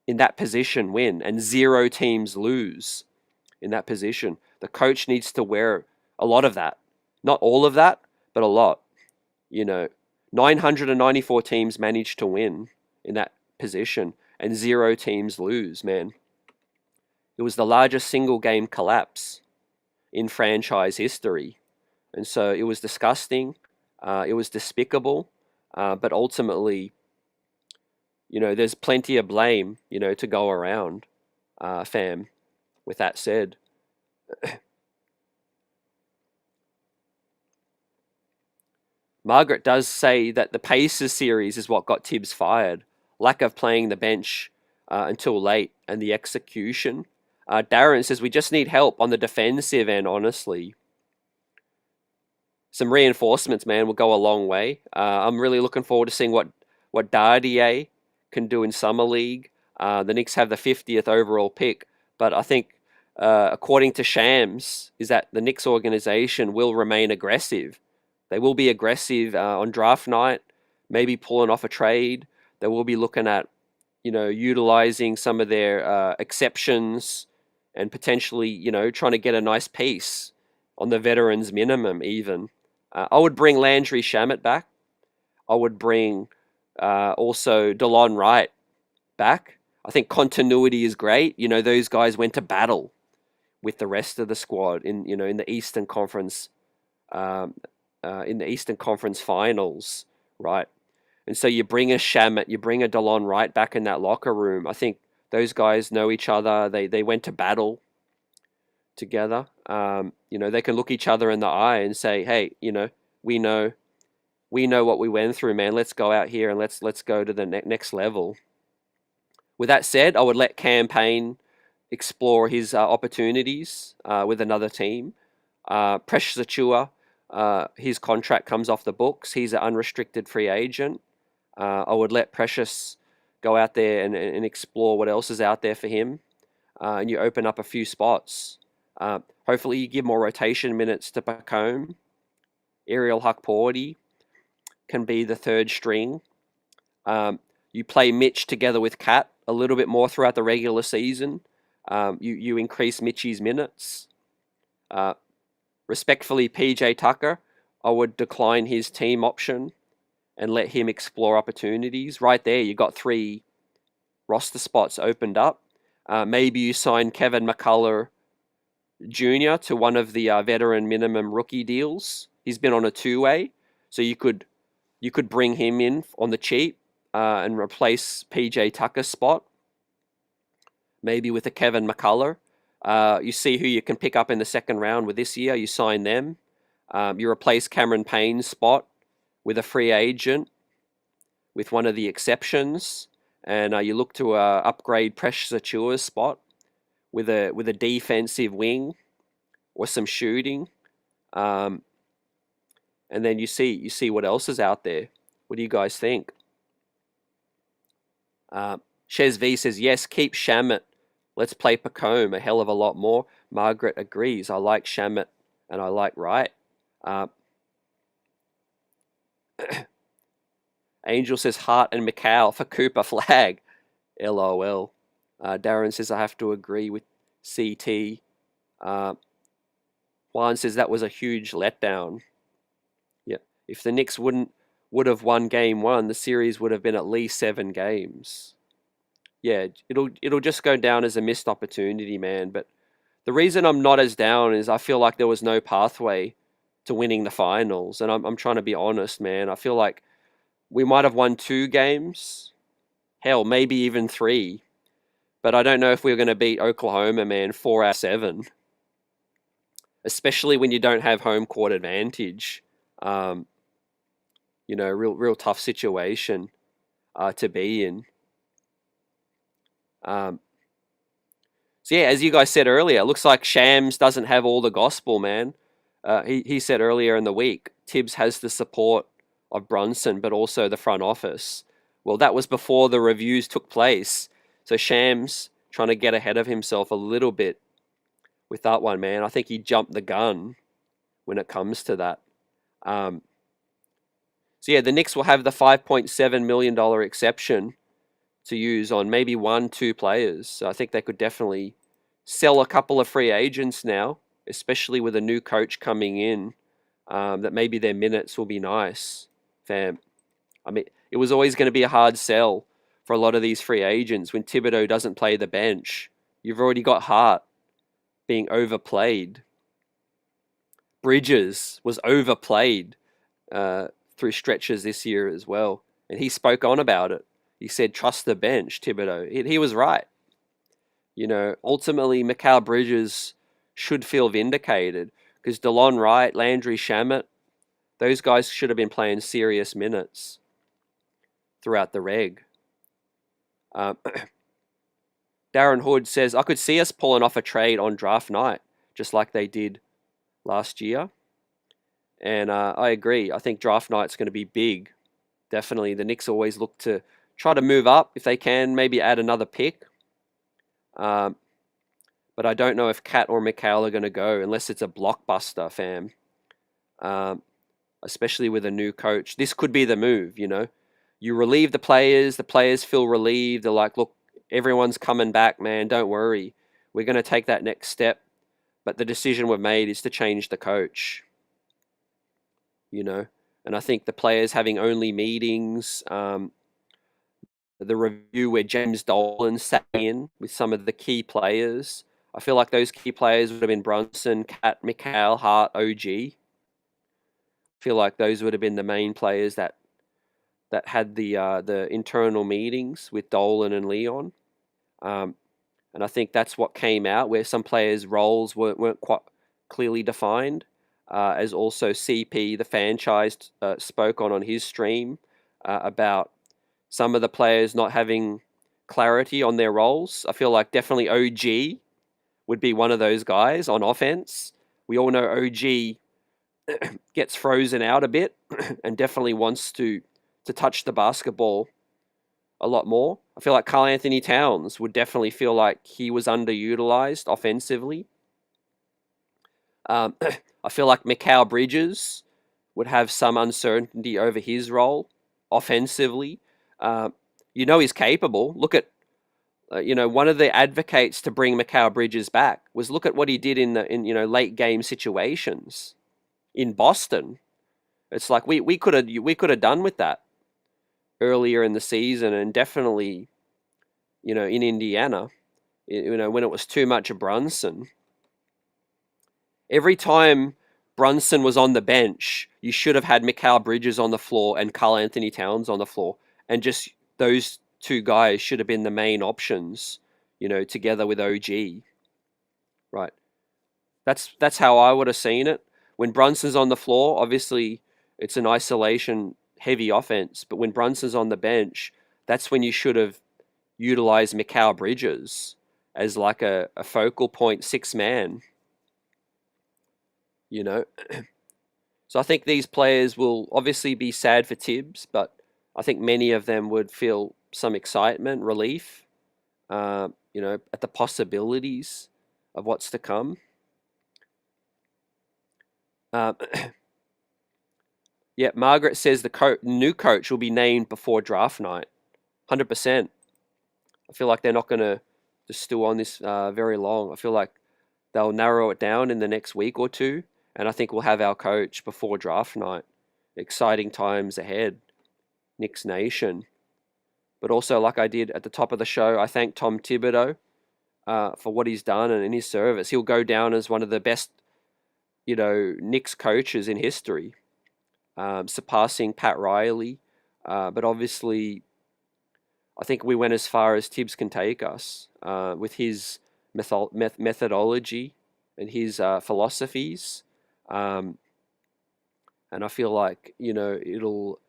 Speaker 1: in that position win and 0 teams lose in that position. The coach needs to wear a lot of that. Not all of that, but a lot. 994 teams managed to win in that position and 0 teams lose, man. It was the largest single game collapse in franchise history. And so it was disgusting. It was despicable. But ultimately, there's plenty of blame, to go around, fam. With that said, Margaret does say that the Pacers series is what got Tibbs fired. Lack of playing the bench until late and the execution. Darren says we just need help on the defensive end, honestly. Some reinforcements, man, will go a long way. I'm really looking forward to seeing what Dardier can do in Summer League. The Knicks have the 50th overall pick, but I think, according to Shams, is that the Knicks organization will remain aggressive. They will be aggressive on draft night, maybe pulling off a trade. They will be looking at, utilizing some of their exceptions and potentially, trying to get a nice piece on the veterans minimum even. I would bring Landry Shamet back. I would bring also DeLon Wright back. I think continuity is great. Those guys went to battle with the rest of the squad in the Eastern Conference Finals, right? And so you bring a Shamet, you bring a DeLon Wright back in that locker room. I think those guys know each other. They went to battle together. They can look each other in the eye and say, "Hey, we know what we went through, man. Let's go out here and let's go to the next level." With that said, I would let Cam Payne explore his opportunities with another team. Precious Achua, his contract comes off the books. He's an unrestricted free agent. I would let Precious go out there and explore what else is out there for him. And you open up a few spots. Hopefully you give more rotation minutes to Pacome. Ariel Huckporty can be the third string. You play Mitch together with Cat a little bit more throughout the regular season. You increase Mitchie's minutes. Respectfully, PJ Tucker, I would decline his team option and let him explore opportunities. Right there, you got 3 roster spots opened up. Maybe you sign Kevin McCullough Jr. to one of the veteran minimum rookie deals. He's been on a 2-way, so you could bring him in on the cheap and replace PJ Tucker's spot. Maybe with a Kevin McCullough. You see who you can pick up in the second round with this year. You sign them. You replace Cameron Payne's spot with a free agent with one of the exceptions. And you look to upgrade Precious Achua's spot with a defensive wing or some shooting. And then you see what else is out there. What do you guys think? Shez V says, yes, keep Shamet. Let's play Pacome a hell of a lot more. Margaret agrees. I like Shamet and I like Wright. Angel says Hart and McCall for Cooper flag. LOL. Darren says I have to agree with CT. Juan says that was a huge letdown. Yeah. If the Knicks would have won game 1, the series would have been at least 7 games. Yeah, it'll just go down as a missed opportunity, man. But the reason I'm not as down is I feel like there was no pathway to winning the finals, and I'm trying to be honest, man. I feel like we might have won 2 games, hell, maybe even 3, but I don't know if we're going to beat Oklahoma, man, 4 out of 7, especially when you don't have home court advantage. Real tough situation to be in. So yeah, as you guys said earlier, it looks like Shams doesn't have all the gospel, man. He said earlier in the week, Tibbs has the support of Brunson, but also the front office. Well, that was before the reviews took place. So Shams trying to get ahead of himself a little bit with that one, man. I think he jumped the gun when it comes to that. So yeah, the Knicks will have the $5.7 million exception to use on maybe 1-2 players. So I think they could definitely sell a couple of free agents now, especially with a new coach coming in, that maybe their minutes will be nice. Fam, I mean, it was always going to be a hard sell for a lot of these free agents when Thibodeau doesn't play the bench. You've already got Hart being overplayed. Bridges was overplayed through stretches this year as well. And he spoke on about it. He said, trust the bench, Thibodeau. He was right. Ultimately, Mikal Bridges should feel vindicated because DeLon Wright, Landry Shamet, those guys should have been playing serious minutes throughout the reg. Darren Hood says, I could see us pulling off a trade on draft night, just like they did last year. And I agree. I think draft night's going to be big. Definitely. The Knicks always look to try to move up if they can, maybe add another pick. But I don't know if Cat or McCall are going to go unless it's a blockbuster, fam. Especially with a new coach. This could be the move, You relieve the players feel relieved. They're like, look, everyone's coming back, man. Don't worry. We're going to take that next step. But the decision we've made is to change the coach. And I think the players having only meetings, the review where James Dolan sat in with some of the key players. I feel like those key players would have been Brunson, Cat, McCall, Hart, OG. I feel like those would have been the main players that had the internal meetings with Dolan and Leon. And I think that's what came out, where some players' roles weren't quite clearly defined. As also CP, the franchise, spoke on his stream about some of the players not having clarity on their roles. I feel like definitely OG would be one of those guys on offense. We all know OG gets frozen out a bit and definitely wants to touch the basketball a lot more. I feel like Karl-Anthony Towns would definitely feel like he was underutilized offensively. I feel like Mikal Bridges would have some uncertainty over his role offensively. Uh, he's capable. Look at one of the advocates to bring Mikal Bridges back was look at what he did in late game situations in Boston. It's like we could have done with that earlier in the season, and definitely in Indiana, when it was too much of Brunson. Every time Brunson was on the bench, you should have had Mikal Bridges on the floor and Karl Anthony Towns on the floor, and just those two guys should have been the main options, together with OG. Right. That's how I would have seen it. When Brunson's on the floor, obviously it's an isolation heavy offense, but when Brunson's on the bench, that's when you should have utilized Mikal Bridges as like a focal point six man. So I think these players will obviously be sad for Tibbs, but I think many of them would feel some excitement, relief, at the possibilities of what's to come. Yeah, Margaret says the new coach will be named before draft night. 100%. I feel like they're not going to just stew on this very long. I feel like they'll narrow it down in the next week or two, and I think we'll have our coach before draft night. Exciting times ahead, Knicks Nation. But also, like I did at the top of the show, I thank Tom Thibodeau for what he's done and in his service. He'll go down as one of the best, Knicks coaches in history, surpassing Pat Riley. But obviously, I think we went as far as Tibbs can take us with his methodology and his philosophies. And I feel like it'll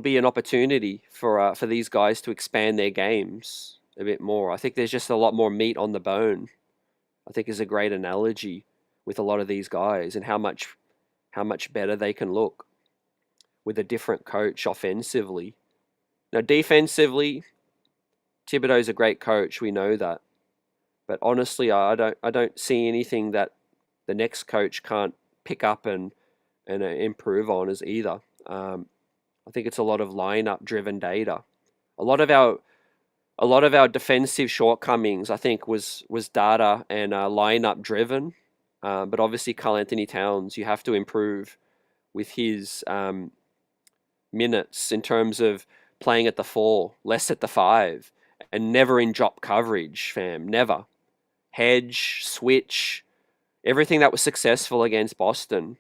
Speaker 1: be an opportunity for these guys to expand their games a bit more. I think there's just a lot more meat on the bone. I think is a great analogy with a lot of these guys and how much better they can look with a different coach offensively. Now defensively, Tibido's a great coach. We know that, but honestly, I don't see anything that the next coach can't pick up and improve on as either. I think it's a lot of lineup driven data. A lot of our defensive shortcomings, I think, was data and lineup driven. But obviously, Karl Anthony Towns, you have to improve with his minutes in terms of playing at the 4, less at the 5, and never in drop coverage, fam. Never. Hedge, switch, everything that was successful against Boston,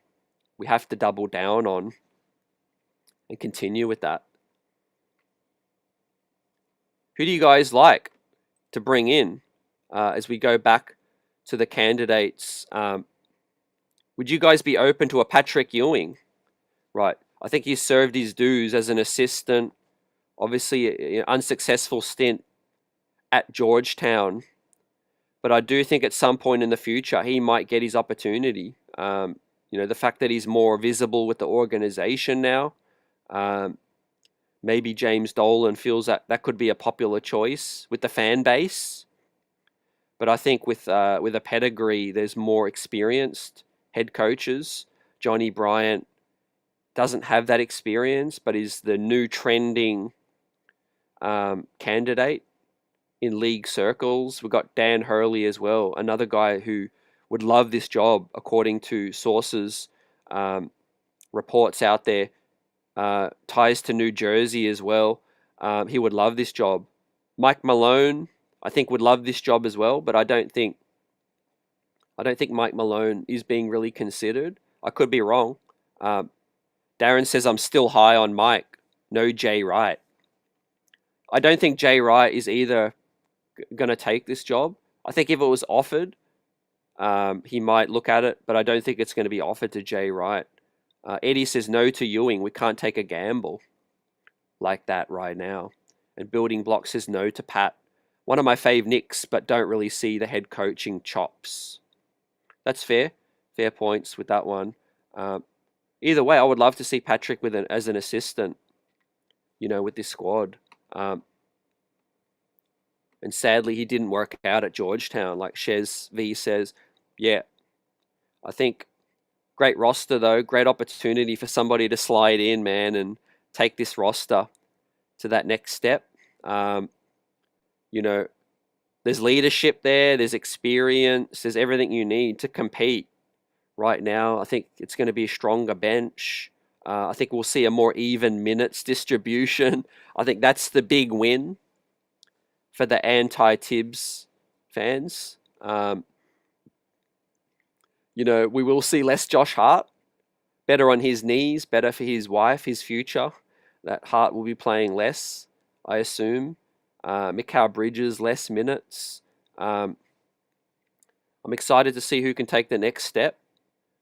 Speaker 1: we have to double down on and continue with that. Who do you guys like to bring in as we go back to the candidates? Would you guys be open to a Patrick Ewing? Right. I think he served his dues as an assistant. Obviously, an unsuccessful stint at Georgetown. But I do think at some point in the future, he might get his opportunity. The fact that he's more visible with the organization now. Maybe James Dolan feels that could be a popular choice with the fan base. But I think with a pedigree, there's more experienced head coaches. Johnny Bryant doesn't have that experience, but is the new trending candidate in league circles. We've got Dan Hurley as well, another guy who would love this job, according to sources, reports out there. Ties to New Jersey as well. He would love this job. Mike Malone, I think, would love this job as well, but I don't think Mike Malone is being really considered. I could be wrong. Darren says I'm still high on Mike. No Jay Wright. I don't think Jay Wright is either going to take this job. I think if it was offered, he might look at it, but I don't think it's going to be offered to Jay Wright. Eddie says no to Ewing. We can't take a gamble like that right now. And Building Block says no to Pat. One of my fave Knicks, but don't really see the head coaching chops. That's fair. Fair points with that one. Either way, I would love to see Patrick as an assistant, with this squad. And sadly, he didn't work out at Georgetown, like Shez V says. Yeah, I think great roster though, great opportunity for somebody to slide in, man, and take this roster to that next step. You know, there's leadership there, there's experience, there's everything you need to compete right now. I think it's going to be a stronger bench. I think we'll see a more even minutes distribution. I think that's the big win for the anti-Tibbs fans. We will see less Josh Hart, better on his knees, better for his wife, his future. That Hart will be playing less, I assume. Mikal Bridges, less minutes. I'm excited to see who can take the next step.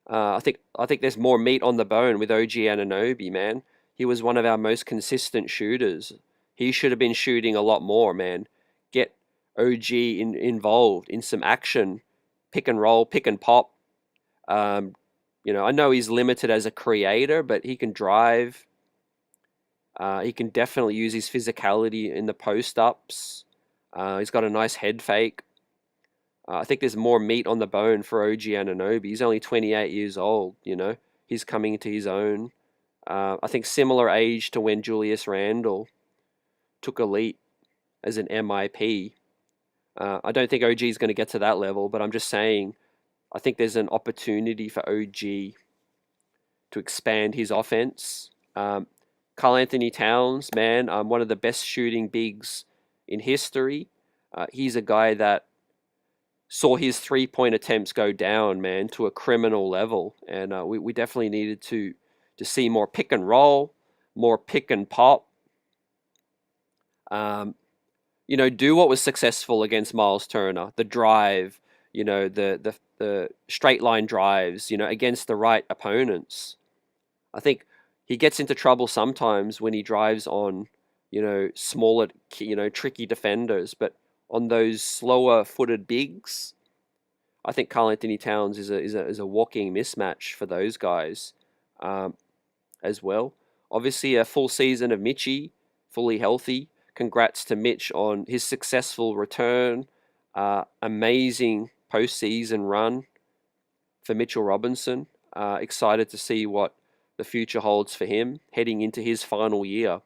Speaker 1: I think there's more meat on the bone with OG Anunoby, man. He was one of our most consistent shooters. He should have been shooting a lot more, man. Get OG involved in some action, pick and roll, pick and pop. I know he's limited as a creator, but he can drive. He can definitely use his physicality in the post-ups. He's got a nice head fake. I think there's more meat on the bone for OG Anunoby. He's only 28 years old, He's coming into his own. I think similar age to when Julius Randle took a leap as an MIP. I don't think OG is going to get to that level, but I'm just saying I think there's an opportunity for OG to expand his offense. Karl Anthony Towns, man, one of the best shooting bigs in history. He's a guy that saw his three-point attempts go down, man, to a criminal level. And we definitely needed to see more pick and roll, more pick and pop. Do what was successful against Miles Turner, the drive, the straight line drives, against the right opponents. I think he gets into trouble sometimes when he drives on, smaller, tricky defenders, but on those slower footed bigs, I think Karl Anthony Towns is a walking mismatch for those guys as well. Obviously, a full season of Mitchie, fully healthy. Congrats to Mitch on his successful return. Amazing postseason run for Mitchell Robinson. Excited to see what the future holds for him heading into his final year.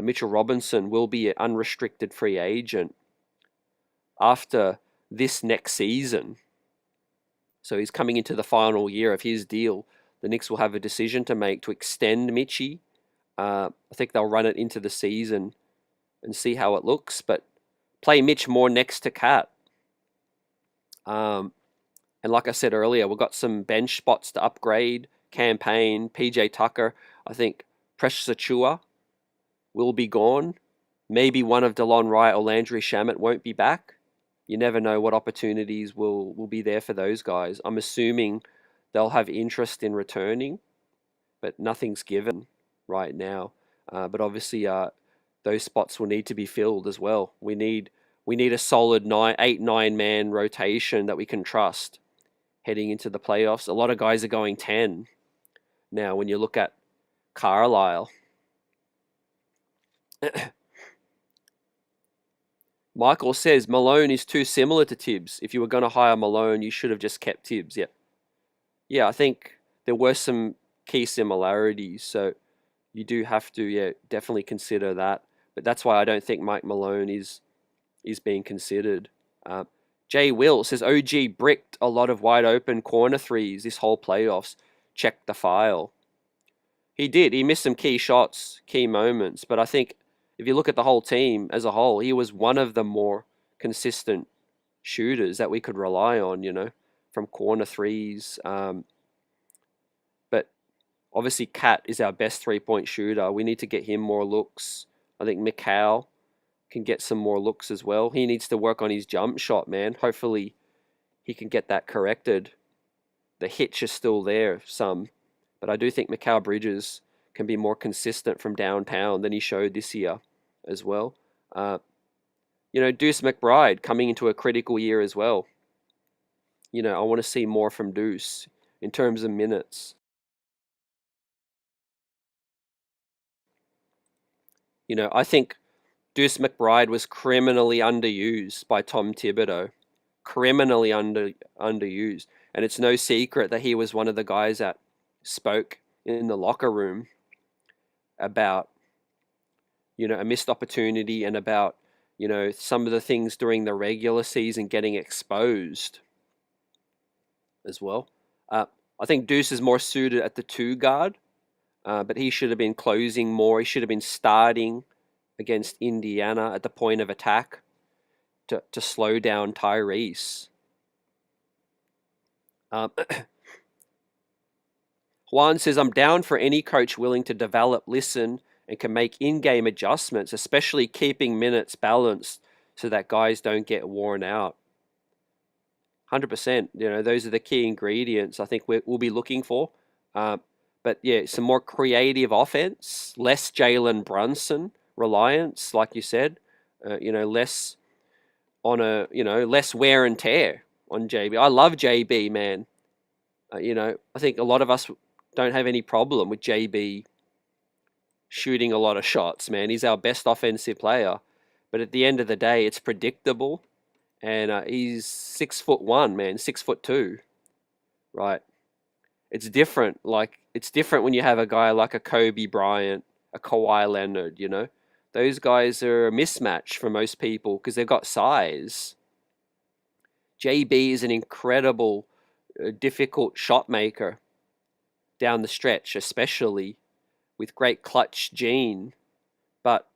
Speaker 1: Mitchell Robinson will be an unrestricted free agent after this next season. So he's coming into the final year of his deal. The Knicks will have a decision to make to extend Mitchie. I think they'll run it into the season and see how it looks, but play Mitch more next to Cat. And like I said earlier, we've got some bench spots to upgrade. Campaign, PJ Tucker. I think Precious Achua will be gone. Maybe one of DeLon Wright or Landry Shamet won't be back. You never know what opportunities will be there for those guys. I'm assuming they'll have interest in returning, but nothing's given right now. But obviously, those spots will need to be filled as well. We need a solid 8-9 man rotation that we can trust heading into the playoffs. A lot of guys are going 10 now. When you look at Carlisle, Michael says Malone is too similar to Tibbs. If you were going to hire Malone, you should have just kept Tibbs. Yeah. I think there were some key similarities, so you do have to definitely consider that. But that's why I don't think Mike Malone is being considered. Jay Will says OG bricked a lot of wide open corner threes this whole playoffs. Check the file. He did. He missed some key shots, key moments. But I think if you look at the whole team as a whole, he was one of the more consistent shooters that we could rely on, from corner threes. But obviously, Cat is our best three-point shooter. We need to get him more looks. I think Mikal can get some more looks as well. He needs to work on his jump shot, man. Hopefully, he can get that corrected. The hitch is still there, some. But I do think Mikal Bridges can be more consistent from downtown than he showed this year as well. Deuce McBride coming into a critical year as well. I want to see more from Deuce in terms of minutes. I think Deuce McBride was criminally underused by Tom Thibodeau. Criminally underused. And it's no secret that he was one of the guys that spoke in the locker room about, a missed opportunity and about, some of the things during the regular season getting exposed as well. I think Deuce is more suited at the 2 guard, but he should have been closing more. He should have been starting against Indiana at the point of attack to slow down Tyrese. Juan says, I'm down for any coach willing to develop, listen, and can make in-game adjustments, especially keeping minutes balanced so that guys don't get worn out. 100%. Those are the key ingredients I think we'll be looking for. But yeah, some more creative offense, less Jalen Brunson reliance, like you said. Less on less wear and tear on JB. I love JB, man. I think a lot of us don't have any problem with JB shooting a lot of shots, man. He's our best offensive player. But at the end of the day, it's predictable. And he's 6'1", man, 6'2", right? It's different. It's different when you have a guy like a Kobe Bryant, a Kawhi Leonard, Those guys are a mismatch for most people because they've got size. JB is an incredible, difficult shot maker down the stretch, especially with great clutch gene. But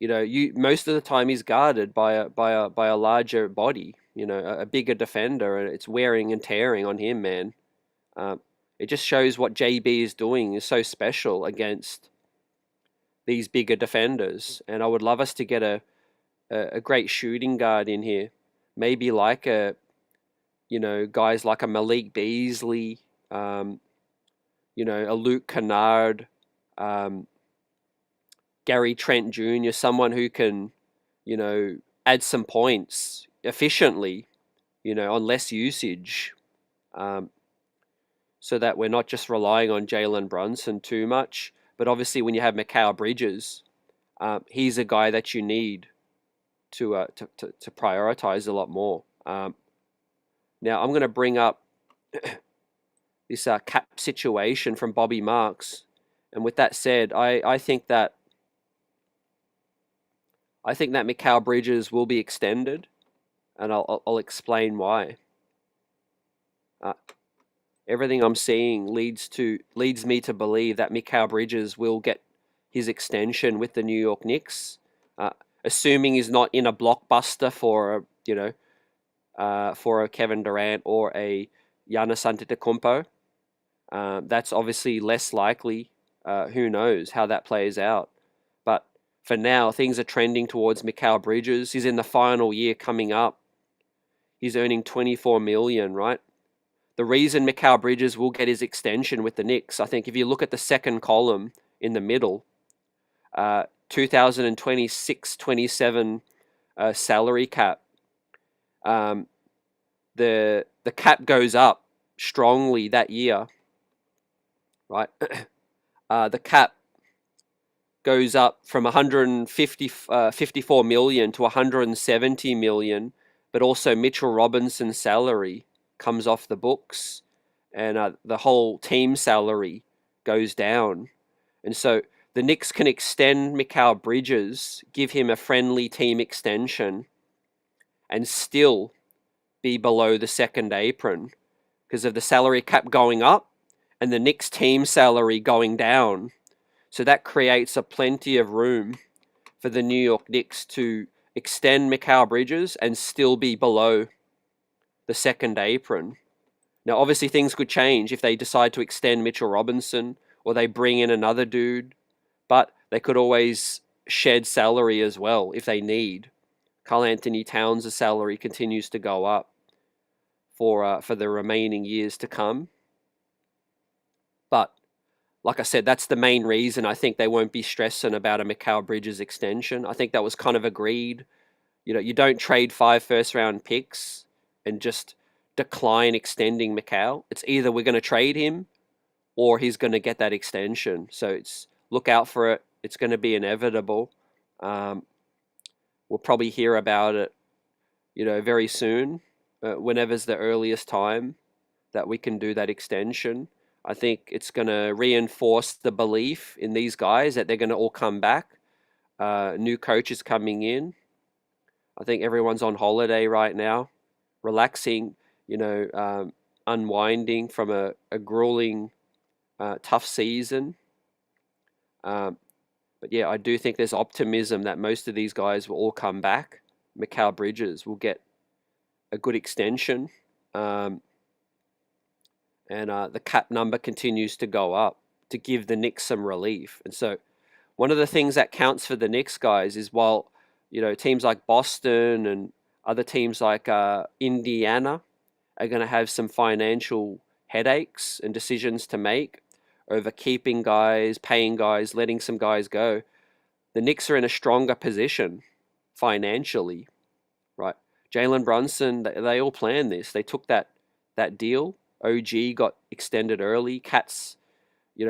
Speaker 1: most of the time he's guarded by a larger body, a bigger defender, and it's wearing and tearing on him, man. It just shows what JB is doing is so special against these bigger defenders. And I would love us to get a great shooting guard in here, maybe like guys like a Malik Beasley, a Luke Kennard, Gary Trent Jr., someone who can, add some points efficiently, on less usage, so that we're not just relying on Jalen Brunson too much. But obviously when you have Mikal Bridges, he's a guy that you need to prioritize a lot more. Now I'm going to bring up this cap situation from Bobby Marks. And with that said, I think that Mikal Bridges will be extended, and I'll explain why. Everything I'm seeing leads me to believe that Mikal Bridges will get his extension with the New York Knicks, assuming he's not in a blockbuster for a Kevin Durant or a Giannis Antetokounmpo. That's obviously less likely. Who knows how that plays out? But for now, things are trending towards Mikal Bridges. He's in the final year coming up. He's earning $24 million, right? The reason Mikal Bridges will get his extension with the Knicks, I think if you look at the second column in the middle, 2026-27 salary cap, the cap goes up strongly that year, right? The cap goes up from 54 million to 170 million, but also Mitchell Robinson's salary comes off the books, and the whole team salary goes down. And so the Knicks can extend Mikal Bridges, give him a friendly team extension, and still be below the second apron because of the salary cap going up and the Knicks team salary going down. So that creates a plenty of room for the New York Knicks to extend Mikal Bridges and still be below the second apron. Now, obviously, things could change if they decide to extend Mitchell Robinson or they bring in another dude, but they could always shed salary as well if they need. Karl Anthony Towns' salary continues to go up for the remaining years to come. But like I said, that's the main reason I think they won't be stressing about a Mikal Bridges extension. I think that was kind of agreed. You don't trade 5 first-round picks and just decline extending Mikal. It's either we're going to trade him or he's going to get that extension. So look out for it. It's going to be inevitable. We'll probably hear about it, very soon, whenever's the earliest time. that we can do that extension. I think it's going to reinforce the belief in these guys that they're going to all come back. New coaches coming in. I think everyone's on holiday right now, relaxing, unwinding from a grueling, tough season. But yeah, I do think there's optimism that most of these guys will all come back. Mikal Bridges will get a good extension. And the cap number continues to go up to give the Knicks some relief. And so one of the things that counts for the Knicks guys is while, teams like Boston and other teams like Indiana are going to have some financial headaches and decisions to make over keeping guys, paying guys, letting some guys go. The Knicks are in a stronger position financially, right? Jalen Brunson, they all planned this. They took that deal. OG got extended early. Cats,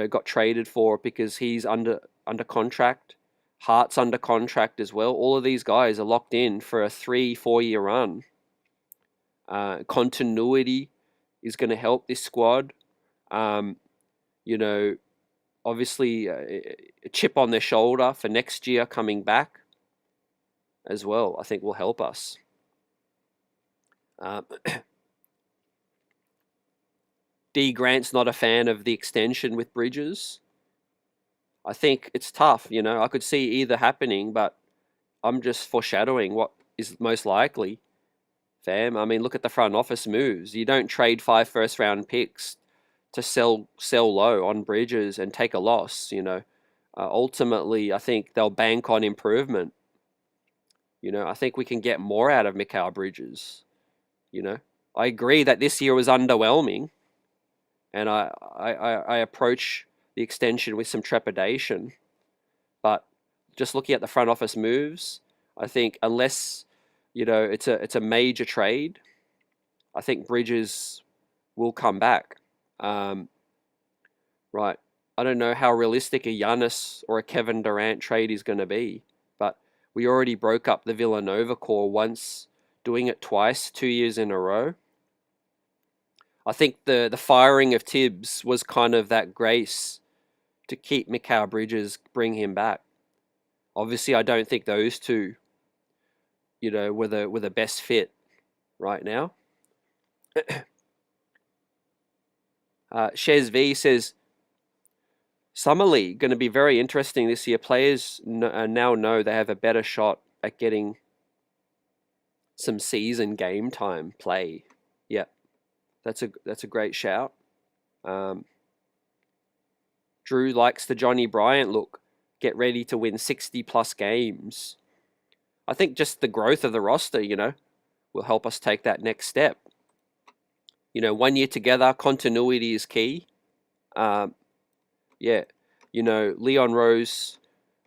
Speaker 1: got traded for it because he's under contract. Harts under contract as well. All of these guys are locked in for a 3-4 year run. Continuity is going to help this squad. Obviously a chip on their shoulder for next year coming back as well, I think will help us. D. Grant's not a fan of the extension with Bridges. I think it's tough, I could see either happening, but I'm just foreshadowing what is most likely, fam. I mean, look at the front office moves. You don't trade 5 first-round picks to sell low on Bridges and take a loss, Ultimately, I think they'll bank on improvement. I think we can get more out of Mikal Bridges. I agree that this year was underwhelming, and I approach the extension with some trepidation. But just looking at the front office moves, I think unless it's a major trade, I think Bridges will come back. Right. I don't know how realistic a Giannis or a Kevin Durant trade is going to be, but we already broke up the Villanova core once, doing it twice, 2 years in a row. I think the firing of Tibbs was kind of that grace to keep Mikal Bridges, bring him back. Obviously, I don't think those two, were the best fit right now. Shez V says, Summer League going to be very interesting this year. Players now know they have a better shot at getting some season game time play. Yeah, that's a great shout. Drew likes the Johnny Bryant look. Get ready to win 60 plus games. I think just the growth of the roster, will help us take that next step. 1 year together, continuity is key. Leon Rose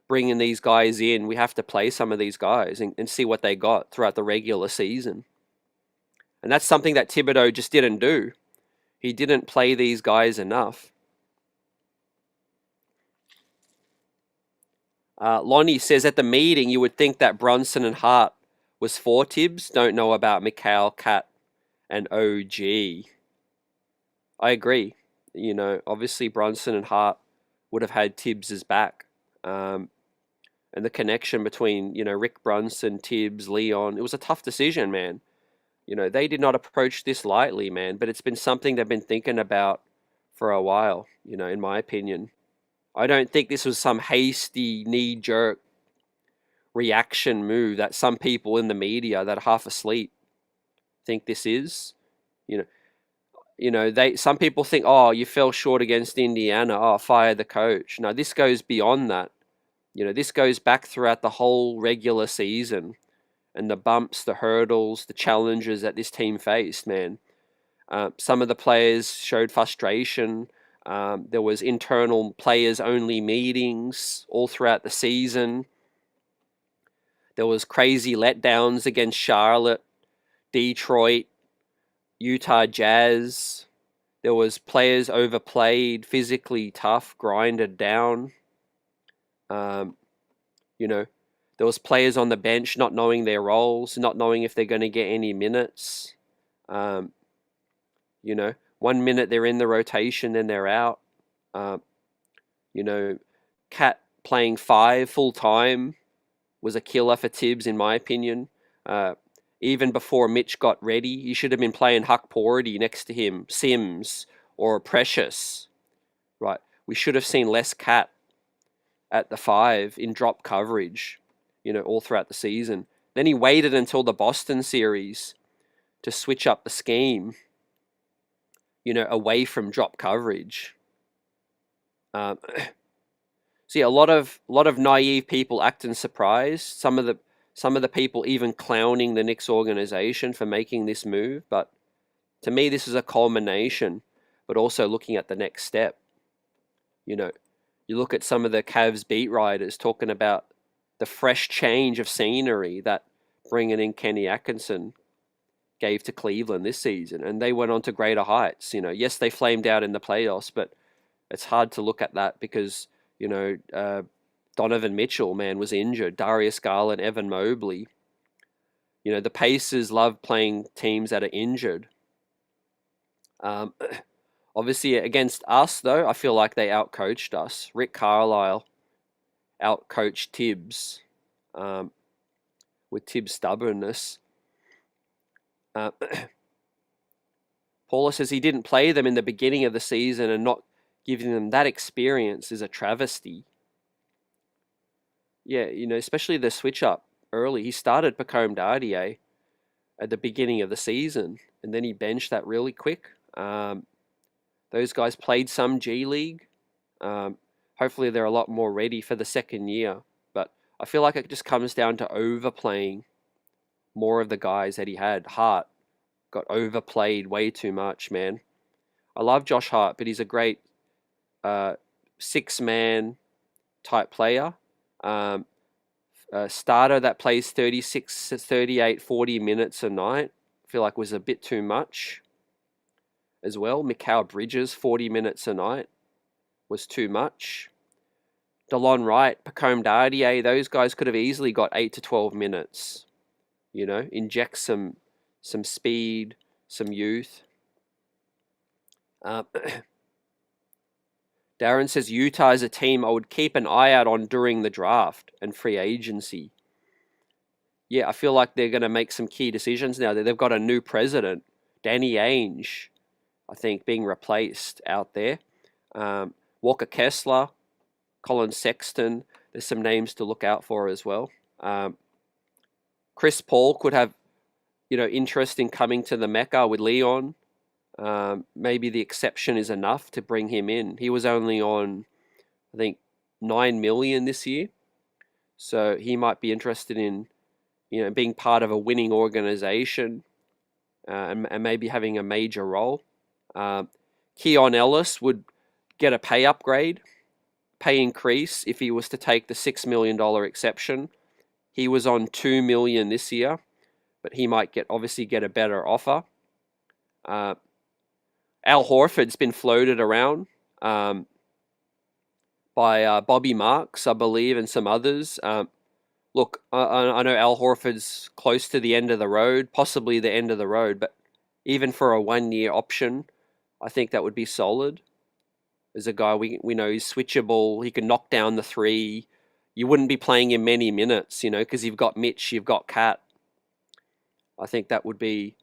Speaker 1: bringing these guys in, we have to play some of these guys and see what they got throughout the regular season. And that's something that Thibodeau just didn't do. He didn't play these guys enough. Lonnie says, at the meeting, you would think that Brunson and Hart was for Tibbs. Don't know about Mikal, Cat, and OG. I agree. Obviously Brunson and Hart would have had Tibbs' back. And the connection between, Rick Brunson, Tibbs, Leon, it was a tough decision, man. They did not approach this lightly, man, but it's been something they've been thinking about for a while, in my opinion. I don't think this was some hasty, knee-jerk reaction move that some people in the media that are half asleep think this is. Some people think, oh, you fell short against Indiana, oh, fire the coach. No, this goes beyond that. This goes back throughout the whole regular season and the bumps, the hurdles, the challenges that this team faced, man. Some of the players showed frustration. There was internal players-only meetings all throughout the season. There was crazy letdowns against Charlotte, Detroit, Utah Jazz. There was players overplayed, physically tough, grinded down. There was players on the bench not knowing their roles, not knowing if they're going to get any minutes. 1 minute they're in the rotation, then they're out. You know, Cat playing 5 full time was a killer for Tibbs, in my opinion. Even before Mitch got ready, he should have been playing Huck Porty next to him, Sims or Precious. Right, we should have seen less Cat at the 5 in drop coverage, all throughout the season. Then he waited until the Boston series to switch up the scheme, away from drop coverage. So yeah, a lot of naive people acting surprised. Some of the people even clowning the Knicks organization for making this move. But to me, this is a culmination, but also looking at the next step. You look at some of the Cavs beat writers talking about the fresh change of scenery that bringing in Kenny Atkinson gave to Cleveland this season, and they went on to greater heights. Yes, they flamed out in the playoffs, but it's hard to look at that because Donovan Mitchell, man, was injured. Darius Garland, Evan Mobley. The Pacers love playing teams that are injured. Obviously, against us, though, I feel like they outcoached us. Rick Carlisle outcoached Tibbs with Tibbs' stubbornness. Paula says he didn't play them in the beginning of the season, and not giving them that experience is a travesty. Yeah, especially the switch up early. He started Pacome Dardier at the beginning of the season, and then he benched that really quick. Those guys played some G League. Hopefully they're a lot more ready for the second year. But I feel like it just comes down to overplaying more of the guys that he had. Hart got overplayed way too much, man. I love Josh Hart, but he's a great 6-man type player. Starter that plays 36, 38, 40 minutes a night. I feel like was a bit too much as well. Mikal Bridges, 40 minutes a night was too much. DeLon Wright, Pacome Dardier, those guys could have easily got 8 to 12 minutes. Inject some speed, some youth. Darren says Utah is a team I would keep an eye out on during the draft and free agency. Yeah, I feel like they're going to make some key decisions now. They've got a new president, Danny Ainge, I think, being replaced out there. Walker Kessler, Colin Sexton. There's some names to look out for as well. Chris Paul could have, interest in coming to the Mecca with Leon. Maybe the exception is enough to bring him in. He was only on, I think, $9 million this year. So he might be interested in, being part of a winning organization and maybe having a major role. Keon Ellis would get a pay upgrade, pay increase if he was to take the $6 million exception. He was on $2 million this year, but he might obviously get a better offer. Al Horford's been floated around by Bobby Marks, I believe, and some others. Look, I know Al Horford's close to the end of the road, possibly the end of the road, but even for a 1-year option, I think that would be solid. As a guy we know he's switchable, he can knock down the three. You wouldn't be playing him many minutes, because you've got Mitch, you've got Cat. I think that would be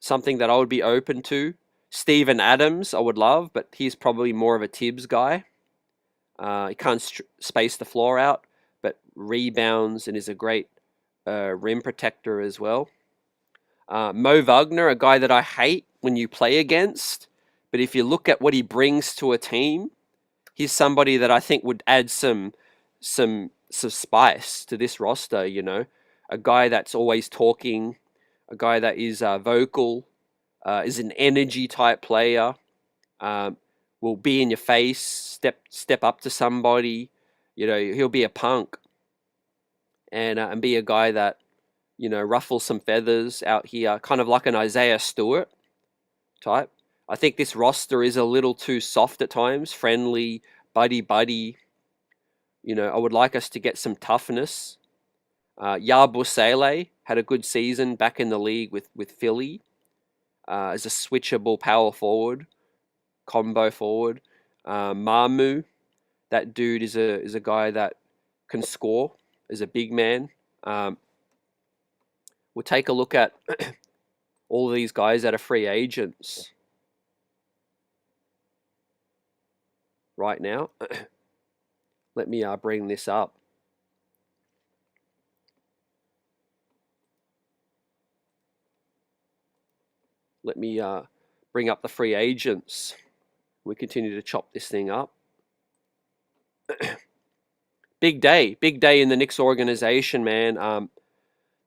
Speaker 1: something that I would be open to. Steven Adams, I would love, but he's probably more of a Tibbs guy. He can't space the floor out, but rebounds and is a great rim protector as well. Mo Wagner, a guy that I hate when you play against, but if you look at what he brings to a team, he's somebody that I think would add some spice to this roster. A guy that's always talking, a guy that is vocal. Is an energy type player, will be in your face, step up to somebody, he'll be a punk and be a guy that, ruffles some feathers out here, kind of like an Isaiah Stewart type. I think this roster is a little too soft at times, friendly, buddy. I would like us to get some toughness. Yabusele had a good season back in the league with Philly. as a switchable power forward, combo forward. Mamu, that dude is a guy that can score, is a big man. We'll take a look at all of these guys that are free agents right now. Let me bring this up. Let me bring up the free agents. We continue to chop this thing up. Big day in the Knicks organization, man.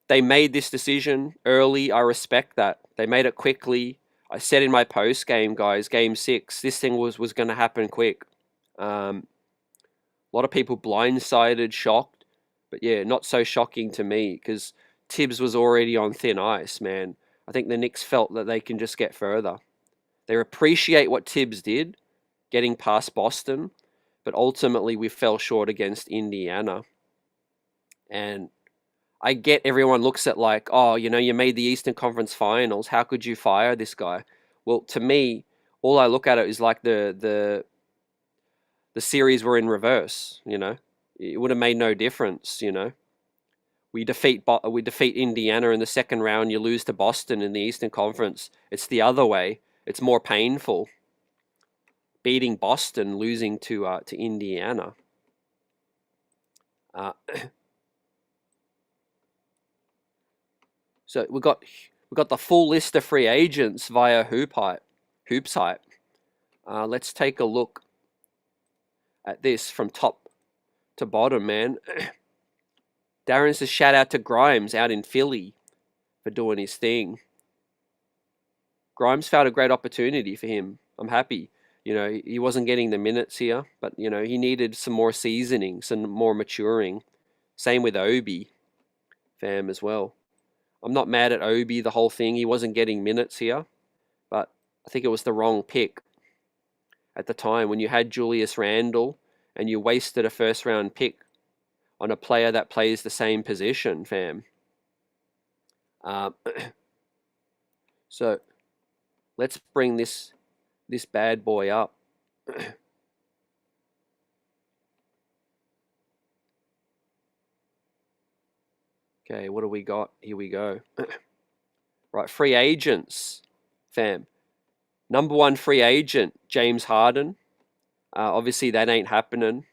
Speaker 1: They made this decision early. I respect that. They made it quickly. I said in my post game, guys, game 6, this thing was going to happen quick. A lot of people blindsided, shocked, but yeah, not so shocking to me because Tibbs was already on thin ice, man. I think the Knicks felt that they can just get further. They appreciate what Tibbs did, getting past Boston, but ultimately we fell short against Indiana. And I get everyone looks at like, oh, you know, you made the Eastern Conference Finals. How could you fire this guy? Well, to me, all I look at it is like the series were in reverse. You know, it would have made no difference. You know, we defeat Indiana in the second round. You lose to Boston in the Eastern Conference. It's the other way. It's more painful. Beating Boston, losing to Indiana. So we got the full list of free agents via Hoops Hype. Let's take a look at this from top to bottom, man. Darren says shout out to Grimes out in Philly for doing his thing. Grimes found a great opportunity for him. I'm happy. You know, he wasn't getting the minutes here, but, you know, he needed some more seasoning, some more maturing. Same with Obi, fam, as well. I'm not mad at Obi, the whole thing. He wasn't getting minutes here, but I think it was the wrong pick at the time when you had Julius Randle and you wasted a first-round pick on a player that plays the same position, fam. So let's bring this bad boy up. Okay, what do we got? Here we go. Right, free agents, fam. Number 1 free agent, James Harden. Obviously, that ain't happening.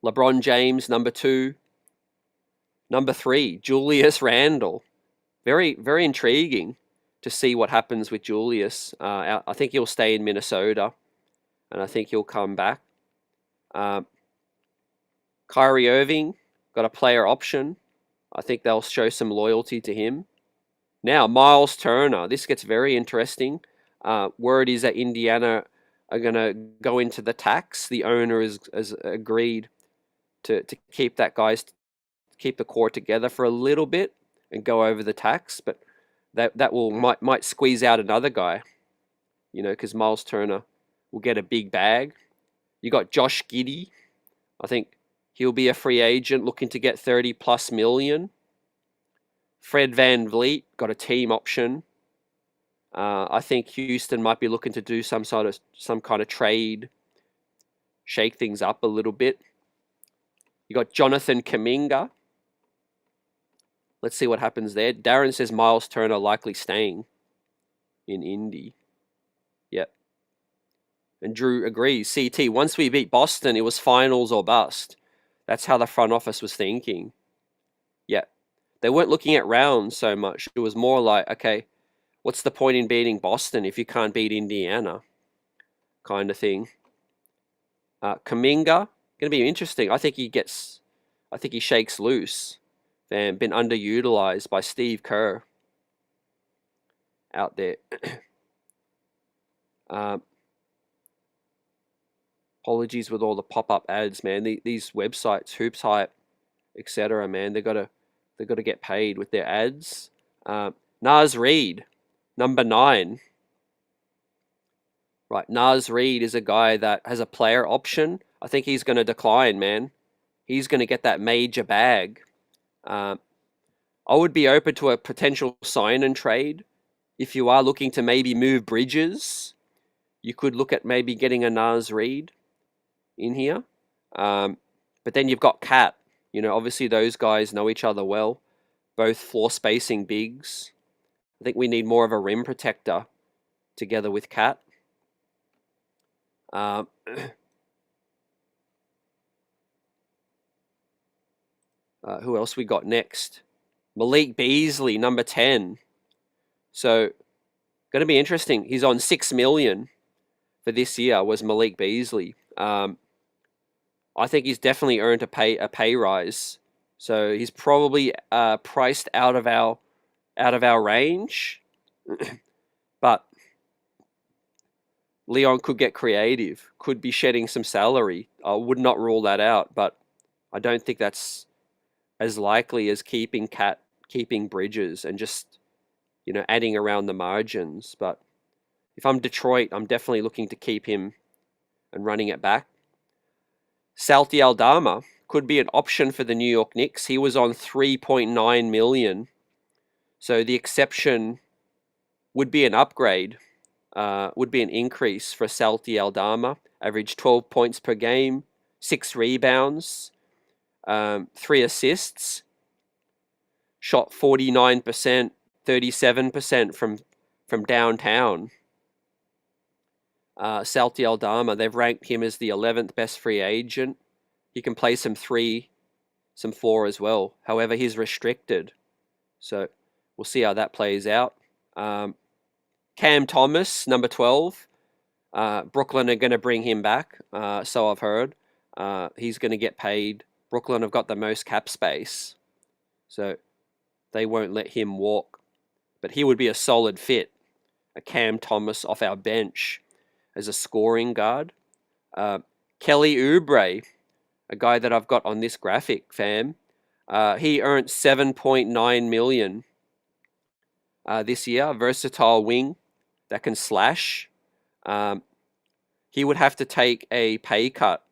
Speaker 1: LeBron James, number 2. Number 3, Julius Randle. Very, very intriguing to see what happens with Julius. I think he'll stay in Minnesota, and I think he'll come back. Kyrie Irving got a player option. I think they'll show some loyalty to him. Now, Miles Turner. This gets very interesting. Word is that Indiana are going to go into the tax. The owner has agreed to keep keep the core together for a little bit and go over the tax, but that might squeeze out another guy, you know, because Miles Turner will get a big bag. You got Josh Giddey. I think he'll be a free agent looking to get 30+ million. Fred VanVleet got a team option. I think Houston might be looking to do some kind of trade, shake things up a little bit. You got Jonathan Kuminga. Let's see what happens there. Darren says Miles Turner likely staying in Indy. Yep. And Drew agrees. CT, once we beat Boston, it was finals or bust. That's how the front office was thinking. Yeah. They weren't looking at rounds so much. It was more like, okay, what's the point in beating Boston if you can't beat Indiana? Kind of thing. Kuminga, going to be interesting. I think he shakes loose. And been underutilized by Steve Kerr out there. Apologies with all the pop-up ads, man. These websites, Hoops Hype, etc., man, they got to get paid with their ads. Naz Reid, number 9. Right, Naz Reid is a guy that has a player option. I think he's going to decline, man. He's going to get that major bag. I would be open to a potential sign and trade if you are looking to maybe move Bridges, you could look at maybe getting a Naz Reid in here. But then you've got Cat. Obviously those guys know each other well. Both floor spacing bigs. I think we need more of a rim protector together with Cat. Who else we got next? Malik Beasley, number 10. So, going to be interesting. He's on $6 million for this year. Was Malik Beasley? I think he's definitely earned a pay rise. So he's probably priced out of our range, but Leon could get creative. Could be shedding some salary. I would not rule that out, but I don't think that's as likely as keeping Bridges and just adding around the margins. But if I'm Detroit, I'm definitely looking to keep him and running it back. Salty Aldama could be an option for the New York Knicks. He was on $3.9 million. So the exception would be an upgrade, would be an increase for Salty Aldama. Averaged 12 points per game, 6 rebounds, 3 assists. Shot 49%, 37% from downtown. Salty Aldama, they've ranked him as the 11th best free agent. He can play some 3, some 4 as well. However, he's restricted. So we'll see how that plays out. Cam Thomas, number 12. Brooklyn are going to bring him back, so I've heard. He's going to get paid. Brooklyn have got the most cap space, so they won't let him walk. But he would be a solid fit, a Cam Thomas off our bench as a scoring guard. Kelly Oubre, a guy that I've got on this graphic, fam. He earned $7.9 million this year. Versatile wing that can slash. He would have to take a pay cut,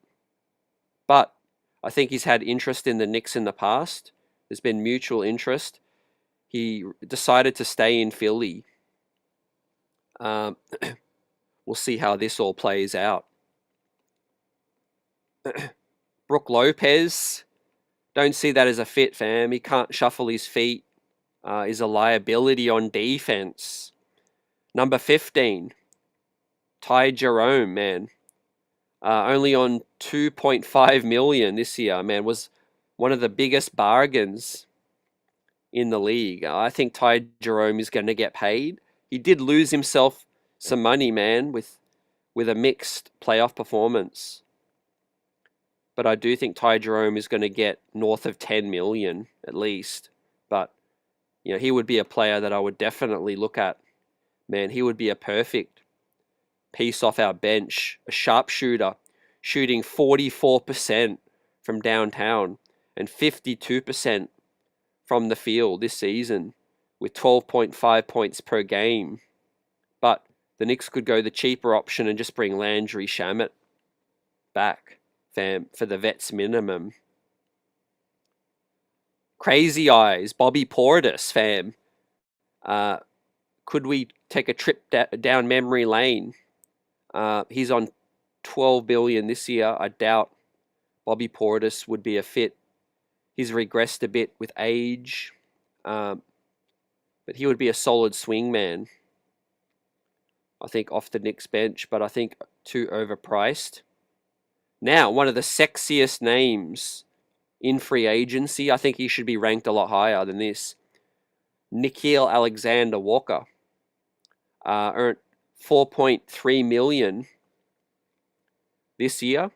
Speaker 1: but I think he's had interest in the Knicks in the past. There's been mutual interest. He decided to stay in Philly. We'll see how this all plays out. Brook Lopez, don't see that as a fit, fam. He can't shuffle his feet. Is a liability on defense. Number 15, Ty Jerome, man. Only on $2.5 million this year, man. Was one of the biggest bargains in the league. I think Ty Jerome is going to get paid. He did lose himself some money, man, with a mixed playoff performance. But I do think Ty Jerome is going to get north of 10 million at least. But he would be a player that I would definitely look at. Man, he would be a perfect piece off our bench. A sharpshooter, shooting 44% from downtown and 52% from the field this season with 12.5 points per game. But the Knicks could go the cheaper option and just bring Landry Shamet back, fam, for the vets minimum. Crazy Eyes, Bobby Portis, fam. Could we take a trip down memory lane? He's on $12 billion this year. I doubt Bobby Portis would be a fit. He's regressed a bit with age, but he would be a solid swing man. I think off the Knicks bench, but I think too overpriced. Now, one of the sexiest names in free agency, I think he should be ranked a lot higher than this. Nickeil Alexander-Walker earned $4.3 million this year.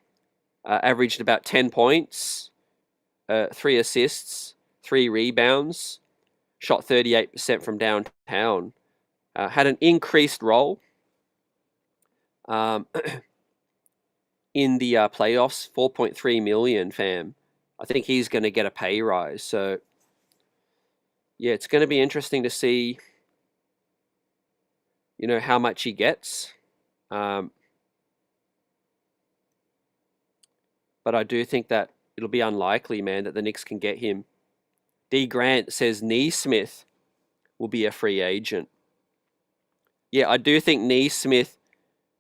Speaker 1: Averaged about 10 points, 3 assists, 3 rebounds. Shot 38% from downtown. Had an increased role in the playoffs. 4.3 million, fam. I think he's going to get a pay rise. So, yeah, it's going to be interesting to see, how much he gets. But I do think that it'll be unlikely, man, that the Knicks can get him. D. Grant says Neesmith will be a free agent. Yeah, I do think Neesmith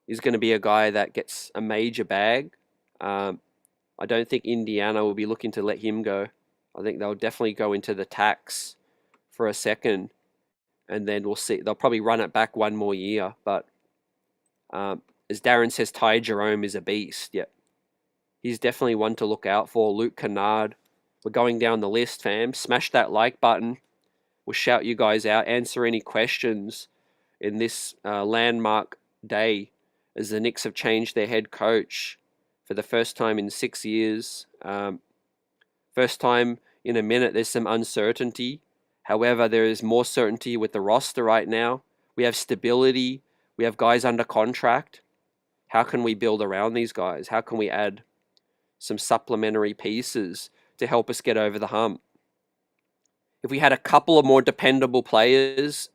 Speaker 1: is going to be a guy that gets a major bag. I don't think Indiana will be looking to let him go. I think they'll definitely go into the tax for a second, and then we'll see. They'll probably run it back one more year. But as Darren says, Ty Jerome is a beast. Yeah, he's definitely one to look out for. Luke Kennard. We're going down the list, fam. Smash that like button. We'll shout you guys out. Answer any questions in this landmark day as the Knicks have changed their head coach for the first time in 6 years. First time in a minute, there's some uncertainty. However, there is more certainty with the roster right now. We have stability. We have guys under contract. How can we build around these guys? How can we add some supplementary pieces to help us get over the hump? If we had a couple of more dependable players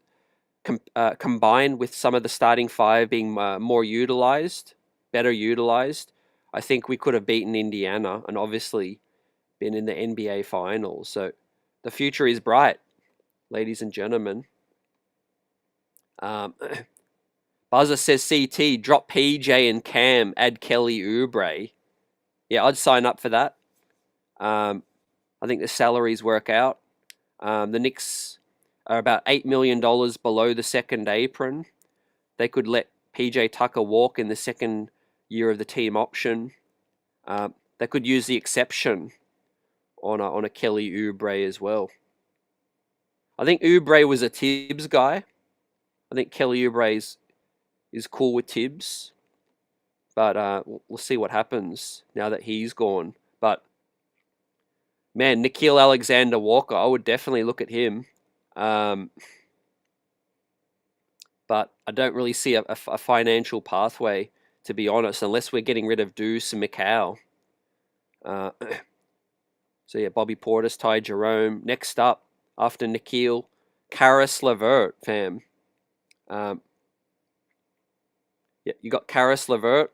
Speaker 1: combined with some of the starting five being more utilized, better utilized, I think we could have beaten Indiana and obviously been in the NBA Finals. So the future is bright, ladies and gentlemen. Buzzer says CT, drop PJ and Cam, add Kelly Oubre. Yeah, I'd sign up for that. I think the salaries work out. The Knicks are about $8 million below the second apron. They could let PJ Tucker walk in the second year of the team option. They could use the exception on a Kelly Oubre as well. I think Oubre was a Tibbs guy. I think Kelly Oubre is cool with Tibbs. But we'll see what happens now that he's gone. But, man, Nickeil Alexander-Walker, I would definitely look at him. But I don't really see a financial pathway, to be honest, unless we're getting rid of Deuce and McCall. So, yeah, Bobby Portis, Ty Jerome. Next up, after Nickeil, Karis LeVert, fam. Yeah, you got Karis LeVert.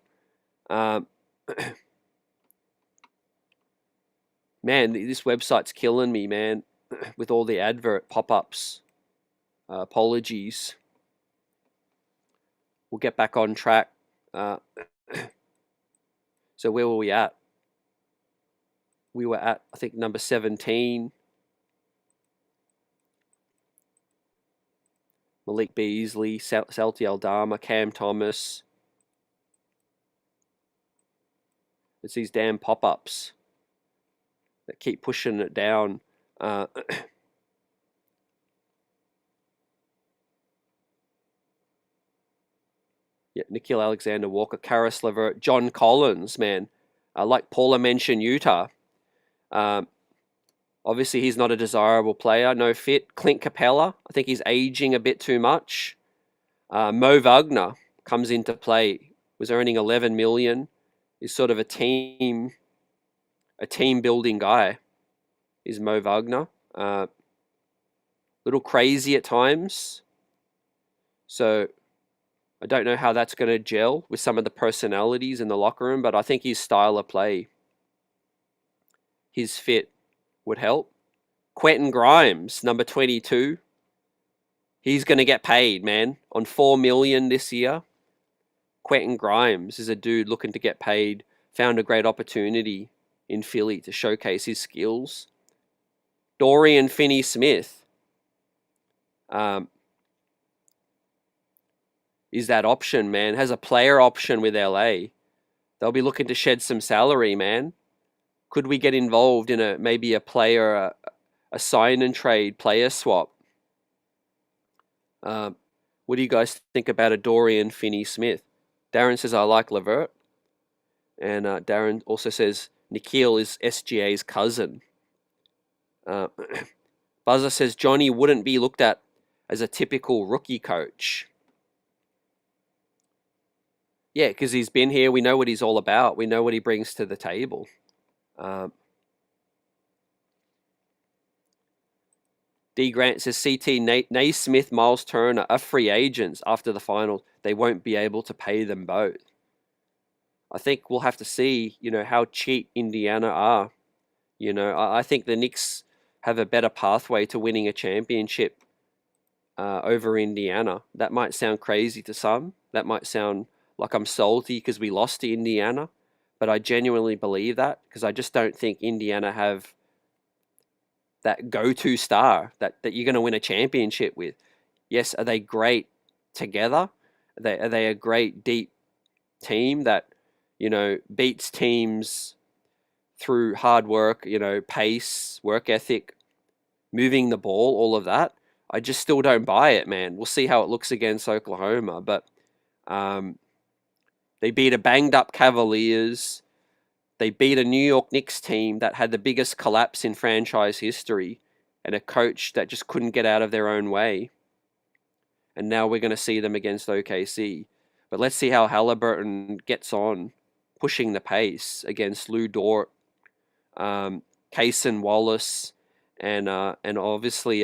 Speaker 1: Man, this website's killing me, man, with all the advert pop-ups. Apologies. We'll get back on track. So where were we at? We were at, I think, number 17. Malik Beasley, Salty Aldama, Cam Thomas. It's these damn pop-ups that keep pushing it down. Yeah, Nickeil Alexander-Walker, Karis LeVert, John Collins, man. Like Paula mentioned, Utah. Obviously, he's not a desirable player. No fit. Clint Capella, I think he's aging a bit too much. Mo Wagner comes into play. Was earning $11 million. Is sort of a team building guy. Is Mo Wagner. Little crazy at times. So I don't know how that's going to gel with some of the personalities in the locker room, but I think his style of play, his fit would help. Quentin Grimes, number 22. He's going to get paid, man, on $4 million this year. Quentin Grimes is a dude looking to get paid. Found a great opportunity in Philly to showcase his skills. Dorian Finney-Smith is that option, man. Has a player option with LA. They'll be looking to shed some salary, man. Could we get involved in maybe a player, a sign and trade player swap? What do you guys think about a Dorian Finney-Smith? Darren says, I like LeVert. And Darren also says, Nickeil is SGA's cousin. Buzzer says, Johnny wouldn't be looked at as a typical rookie coach. Yeah, because he's been here. We know what he's all about. We know what he brings to the table. D. Grant says, CT, Naismith, Miles Turner are free agents after the finals. They won't be able to pay them both. I think we'll have to see, how cheap Indiana are. I think the Knicks have a better pathway to winning a championship over Indiana. That might sound crazy to some. That might sound like I'm salty because we lost to Indiana, but I genuinely believe that because I just don't think Indiana have that go-to star that you're going to win a championship with. Yes, are they great together? Are they a great deep team that, beats teams through hard work, pace, work ethic, moving the ball, all of that? I just still don't buy it, man. We'll see how it looks against Oklahoma, but um, they beat a banged up Cavaliers. They beat a New York Knicks team that had the biggest collapse in franchise history and a coach that just couldn't get out of their own way. And now we're going to see them against OKC. But let's see how Halliburton gets on pushing the pace against Lou Dort, Kaysen Wallace, and obviously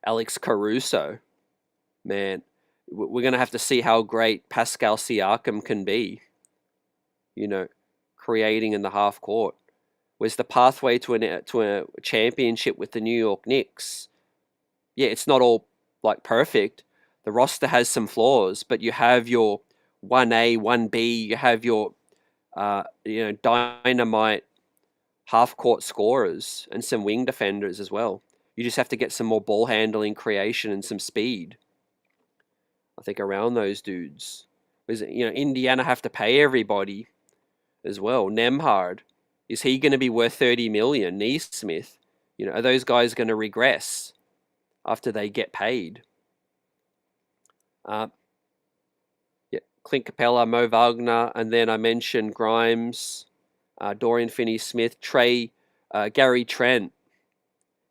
Speaker 1: Alex Caruso. Man, we're going to have to see how great Pascal Siakam can be, creating in the half court. Where's the pathway to a championship with the New York Knicks? Yeah, it's not all like perfect. The roster has some flaws, but you have your 1A, 1B, you have your dynamite half court scorers and some wing defenders as well. You just have to get some more ball handling, creation, and some speed, I think, around those dudes. Because, Indiana have to pay everybody as well. Nemhard, is he going to be worth 30 million? Neesmith, are those guys going to regress after they get paid? Clint Capella, Mo Wagner, and then I mentioned Grimes, Dorian Finney-Smith, Gary Trent.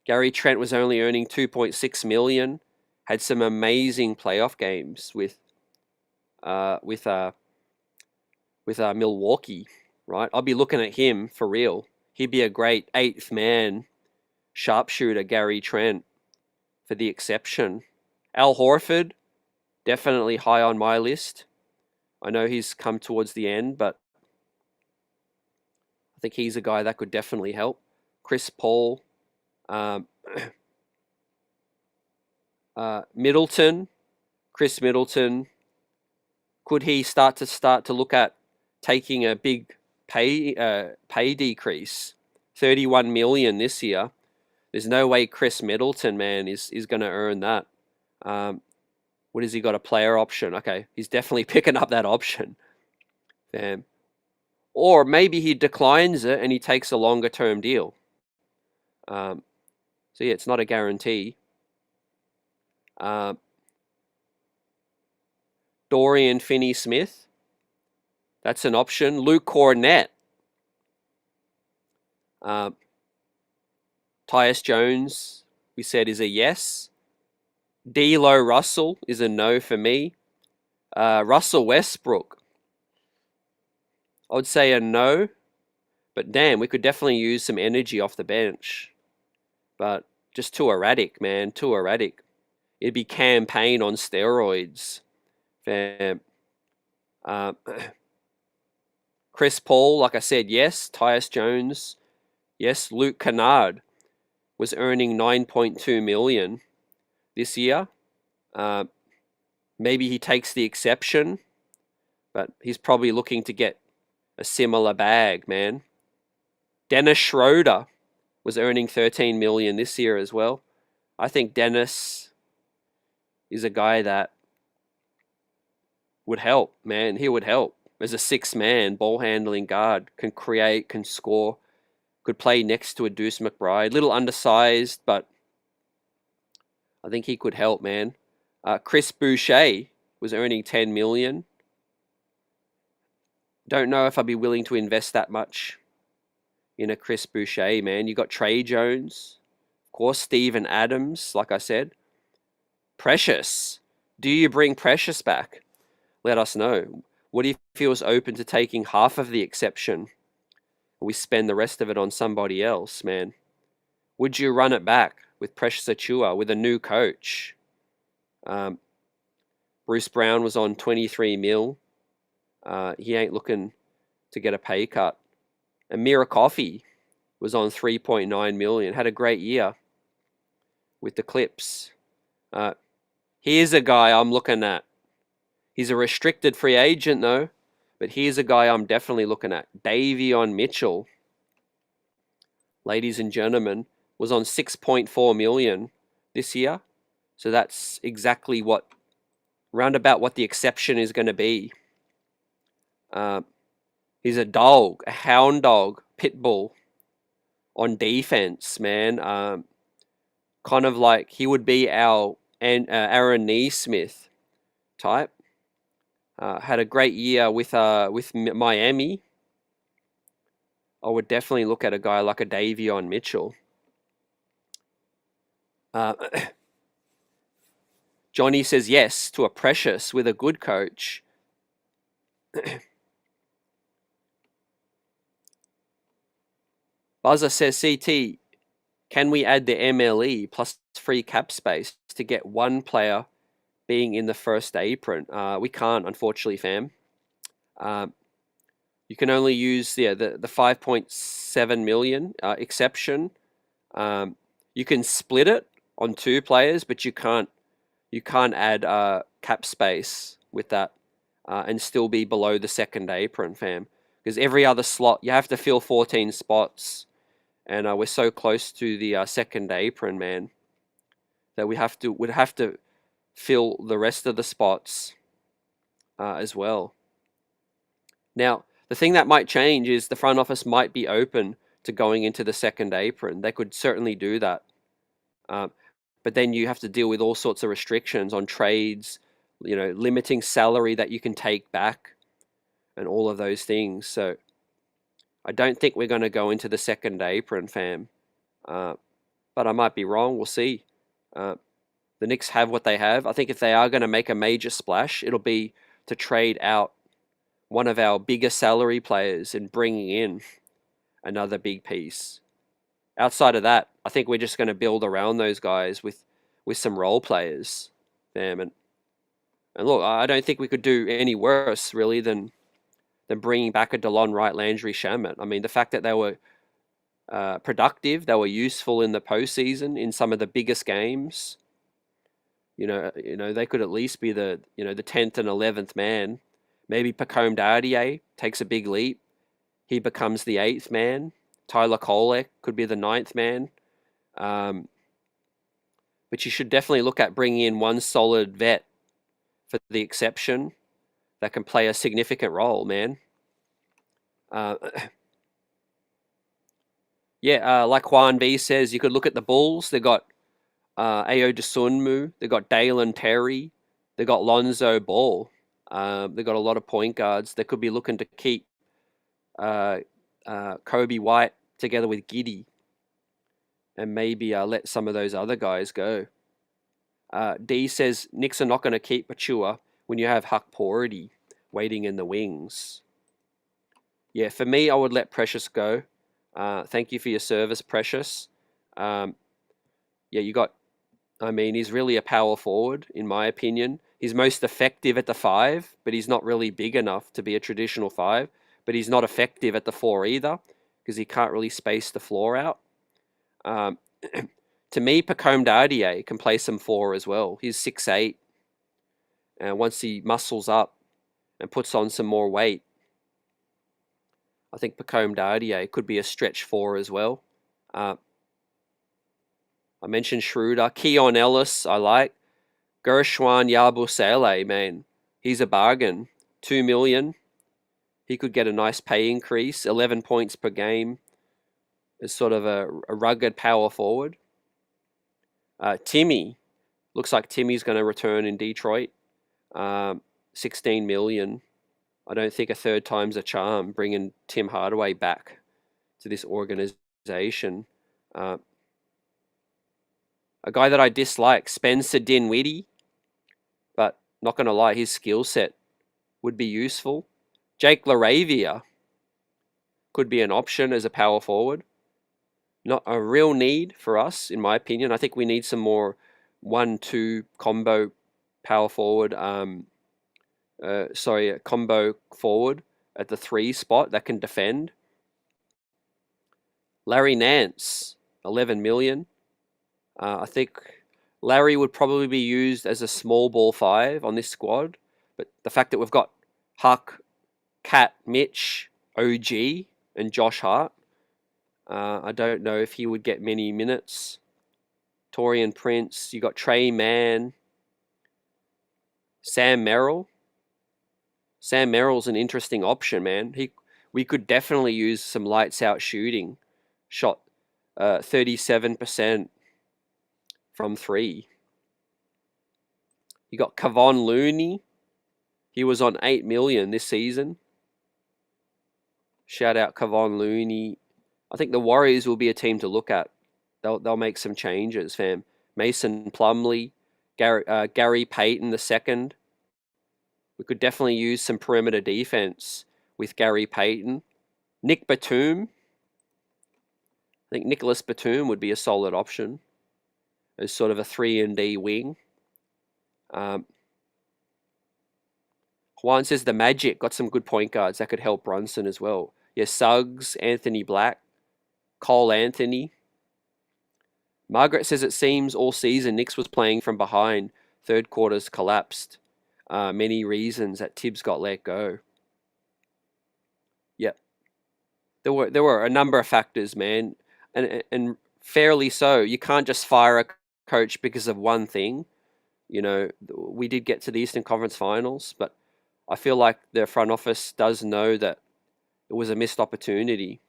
Speaker 1: Gary Trent was only earning 2.6 million. Had some amazing playoff games with Milwaukee. Right, I'll be looking at him for real. He'd be a great eighth man sharpshooter, Gary Trent, for the exception. Al Horford, definitely high on my list. I know he's come towards the end, but I think he's a guy that could definitely help. Chris Paul, Middleton, Chris Middleton. Could he start to look at taking a big pay decrease? 31 million this year. There's no way Chris Middleton, man, is going to earn that. What has he got? A player option? Okay, he's definitely picking up that option. Or maybe he declines it and he takes a longer term deal. So yeah, it's not a guarantee. Dorian Finney-Smith, that's an option. Luke Cornett. Tyus Jones, we said, is a yes. D'Lo Russell is a no for me. Russell Westbrook, I would say a no. But damn, we could definitely use some energy off the bench. But just too erratic, man. Too erratic. It'd be campaign on steroids. Chris Paul, like I said, yes. Tyus Jones, yes. Luke Kennard was earning 9.2 million this year. Maybe he takes the exception, but he's probably looking to get a similar bag, man. Dennis Schroeder was earning 13 million this year as well. I think Dennis is a guy that would help, man. He would help as a six-man ball handling guard, can create, can score, could play next to a Deuce McBride. Little undersized, but I think he could help, man. Chris Boucher was earning 10 million. Don't know if I'd be willing to invest that much in a Chris Boucher, man. You got Trey Jones, of course, Steven Adams, like I said. Precious. Do you bring Precious back? Let us know. What if he was open to taking half of the exception? We spend the rest of it on somebody else, man. Would you run it back with Precious Achiuwa with a new coach? Bruce Brown was on 23 mil. He ain't looking to get a pay cut. Amira Coffey was on 3.9 million. Had a great year with the Clips. Uh, here's a guy I'm looking at. He's a restricted free agent though, but here's a guy I'm definitely looking at. Davion Mitchell, ladies and gentlemen, was on 6.4 million this year. So that's exactly what, roundabout what the exception is going to be. He's a dog, a hound dog, pit bull on defense, man. Kind of like he would be our Aaron Neesmith type. Had a great year with Miami. I would definitely look at a guy like a Davion Mitchell. Johnny says yes to a Precious with a good coach. Buzzer says CT, can we add the MLE plus free cap space to get one player being in the first apron? We can't, unfortunately, fam. You can only use the 5.7 million exception. You can split it on 2 players, but you can't add cap space with that and still be below the second apron, fam. Because every other slot you have to fill 14 spots, and we're so close to the second apron, man, that would have to fill the rest of the spots as well. Now, the thing that might change is the front office might be open to going into the second apron. They could certainly do that. But then you have to deal with all sorts of restrictions on trades, limiting salary that you can take back and all of those things. So I don't think we're going to go into the second apron, fam. But I might be wrong. We'll see. The Knicks have what they have. I think if they are going to make a major splash, it'll be to trade out one of our bigger salary players and bringing in another big piece. Outside of that, I think we're just going to build around those guys with some role players, fam. And look, I don't think we could do any worse really than bringing back a DeLon Wright, Landry Shamet. I mean, the fact that they were productive, they were useful in the postseason in some of the biggest games. They could at least be the 10th and 11th man. Maybe Pacome Dardier takes a big leap. He becomes the 8th man. Tyler Kolek could be the 9th man. But you should definitely look at bringing in one solid vet for the exception that can play a significant role, man. Like Juan B says, you could look at the Bulls. They got Ayo Dosunmu. They got Dalen Terry. They got Lonzo Ball. They got a lot of point guards. They could be looking to keep Kobe White together with Giddey, and maybe let some of those other guys go. D says Knicks are not going to keep Pachua when you have Huck Porty waiting in the wings. Yeah, for me, I would let Precious go. Thank you for your service, Precious. He's really a power forward, in my opinion. He's most effective at the 5, but he's not really big enough to be a traditional 5. But he's not effective at the 4 either, because he can't really space the floor out. To me, Pacome Dardier can play some 4 as well. He's 6'8". And once he muscles up and puts on some more weight, I think Pacome Dardier could be a stretch 4 as well. I mentioned Schroeder. Keon Ellis, I like. Gershwan Yabusele, man. He's a bargain. $2 million. He could get a nice pay increase. 11 points per game. Is sort of a rugged power forward. Timmy. Looks like Timmy's going to return in Detroit. 16 million. I don't think a third time's a charm bringing Tim Hardaway back to this organization. A guy that I dislike, Spencer Dinwiddie, but not going to lie, his skill set would be useful. Jake LaRavia could be an option as a power forward. Not a real need for us, in my opinion. I think we need some more 1-2 combo power forward. A combo forward at the 3 spot that can defend. Larry Nance, 11 million. I think Larry would probably be used as a small ball 5 on this squad, but the fact that we've got Huck, Cat, Mitch, OG, and Josh Hart, I don't know if he would get many minutes. Torian Prince, you got Trey Mann, Sam Merrill. Sam Merrill's an interesting option, man. We could definitely use some lights out shooting. Shot 37% from 3. You got Kevon Looney. He was on 8 million this season. Shout out Kevon Looney. I think the Warriors will be a team to look at. They'll make some changes, fam. Mason Plumlee, Gary Payton II. We could definitely use some perimeter defense with Gary Payton. Nick Batum. I think Nicholas Batum would be a solid option as sort of a 3-and-D wing. Juan says the Magic got some good point guards that could help Brunson as well. Yeah, Suggs, Anthony Black, Cole Anthony. Margaret says it seems all season Knicks was playing from behind. Third quarters collapsed. Many reasons that Tibbs got let go. Yep. There were a number of factors, man. And fairly so. You can't just fire a coach because of one thing. You know, we did get to the Eastern Conference Finals, but I feel like the front office does know that it was a missed opportunity.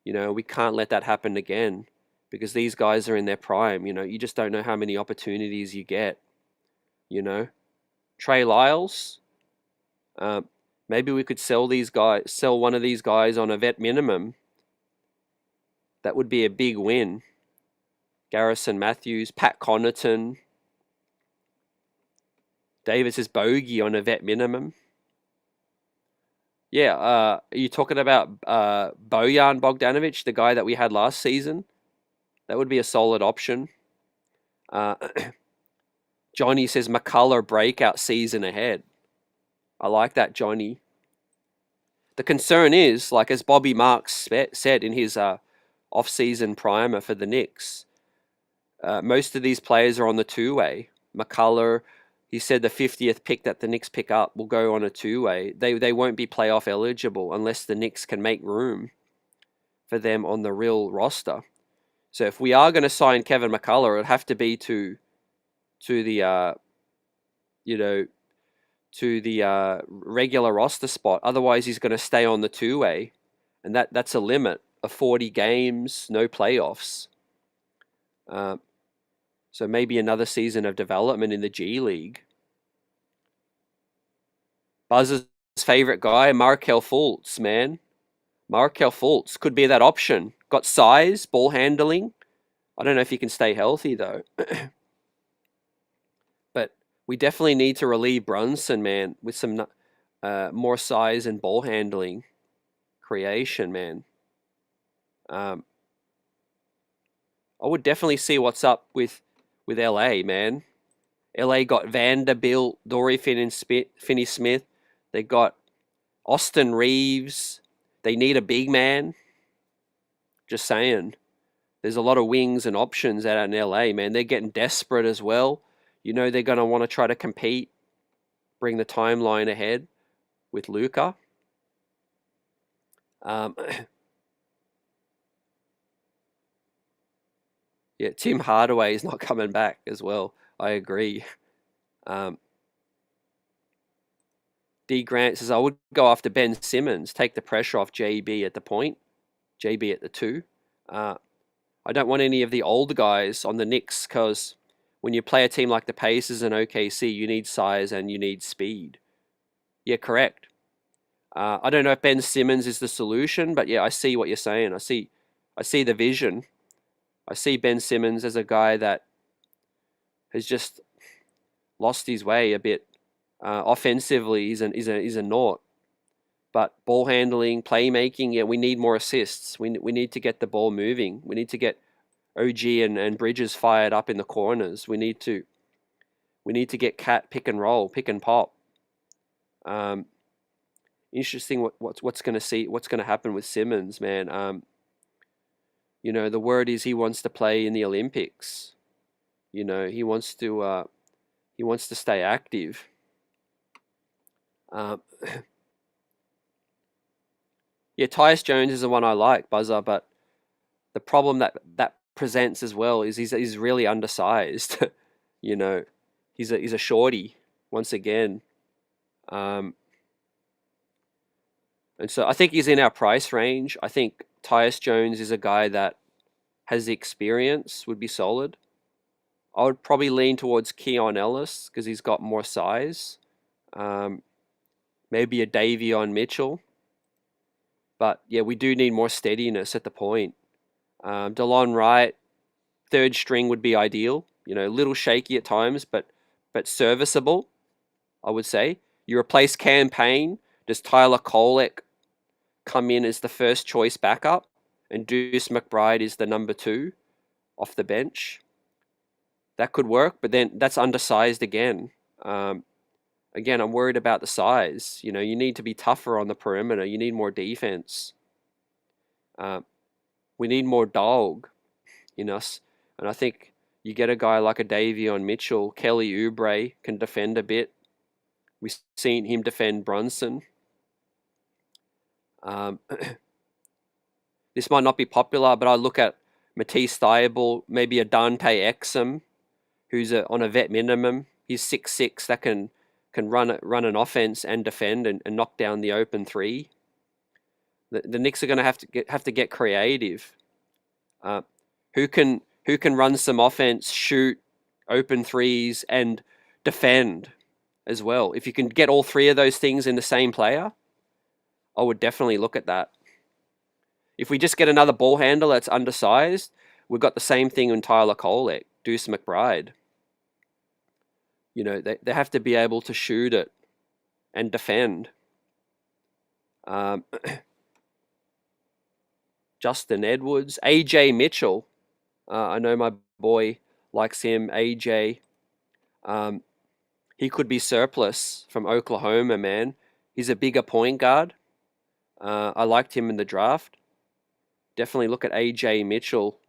Speaker 1: You know, we can't let that happen again because these guys are in their prime. You know, you just don't know how many opportunities you get. You know, Trey Lyles. Maybe we could sell one of these guys on a vet minimum. That would be a big win. Garrison Matthews, Pat Connaughton. Davis is bogey on a vet minimum. Yeah, are you talking about Bojan Bogdanovic, the guy that we had last season? That would be a solid option. Johnny says McCullough breakout season ahead. I like that, Johnny. The concern is, like as Bobby Marks said in his off-season primer for the Knicks, most of these players are on the two-way. McCullough, he said the 50th pick that the Knicks pick up will go on a two-way. They won't be playoff eligible unless the Knicks can make room for them on the real roster. So if we are going to sign Kevin McCullough, it'll have to be to the regular roster spot. Otherwise, he's going to stay on the two-way, and that's a limit of 40 games, no playoffs. So maybe another season of development in the G League. Buzz's favorite guy, Markelle Fultz, man. Markelle Fultz could be that option. Got size, ball handling. I don't know if he can stay healthy, though. But we definitely need to relieve Brunson, man, with some more size and ball handling creation, man. I would definitely see what's up with LA, man. LA got Vanderbilt, Dory Finney-Smith. They got Austin Reeves. They need a big man. Just saying. There's a lot of wings and options out in LA, man. They're getting desperate as well. You know they're going to want to try to compete, bring the timeline ahead with Luka. Yeah, Tim Hardaway is not coming back as well. I agree. D. Grant says, I would go after Ben Simmons, take the pressure off JB at the point, JB at the 2. I don't want any of the old guys on the Knicks because when you play a team like the Pacers and OKC, you need size and you need speed. Yeah, correct. I don't know if Ben Simmons is the solution, but yeah, I see what you're saying. I see the vision. I see Ben Simmons as a guy that has just lost his way a bit. Offensively, he's a naught. But ball handling, playmaking, yeah, we need more assists. We need to get the ball moving. We need to get OG and Bridges fired up in the corners. We need to get Cat pick and roll, pick and pop. Interesting what's going to happen with Simmons, man. You know, the word is he wants to play in the Olympics. You know, he wants to stay active. Um, yeah, Tyus Jones is the one I like, Buzzer, but the problem that presents as well is he's really undersized. You know, he's a shorty once again. Um, and so I think he's in our price range. I think Tyus Jones is a guy that has the experience, would be solid. I would probably lean towards Keon Ellis because he's got more size. Um, maybe a Davion Mitchell. But yeah, we do need more steadiness at the point. DeLon Wright, third string would be ideal. You know, a little shaky at times, but serviceable, I would say. You replace Campaign. Does Tyler Kolek come in as the first choice backup? And Deuce McBride is the number 2 off the bench? That could work, but then that's undersized again. Again, I'm worried about the size. You know, you need to be tougher on the perimeter. You need more defense. We need more dog in us. And I think you get a guy like a Davion Mitchell, Kelly Oubre can defend a bit. We've seen him defend Brunson. This might not be popular, but I look at Matisse Thybulle, maybe a Dante Exum, who's on a vet minimum. He's 6'6", that can run an offense and defend and knock down the open three. The Knicks are going to have to get creative. Who can run some offense, shoot open threes, and defend as well? If you can get all 3 of those things in the same player, I would definitely look at that. If we just get another ball handler that's undersized, we've got the same thing in Tyler Kolek, Deuce McBride. You know, they have to be able to shoot it and defend. Justin Edwards, AJ Mitchell. I know my boy likes him, AJ. He could be surplus from Oklahoma, man. He's a bigger point guard. I liked him in the draft. Definitely look at AJ Mitchell.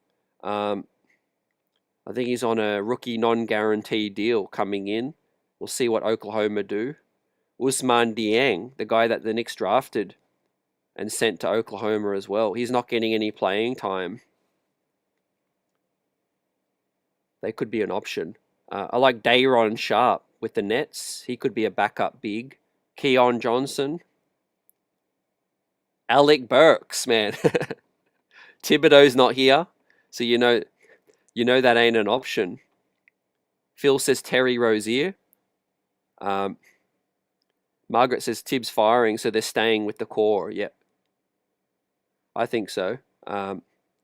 Speaker 1: I think he's on a rookie non-guaranteed deal coming in. We'll see what Oklahoma do. Ousmane Dieng, the guy that the Knicks drafted and sent to Oklahoma as well. He's not getting any playing time. They could be an option. I like Day'Ron Sharpe with the Nets. He could be a backup big. Keon Johnson. Alec Burks, man. Tibido's not here, so you know that ain't an option. Phil says Terry Rozier. Margaret says Tibbs firing, so they're staying with the core. Yep. I think so.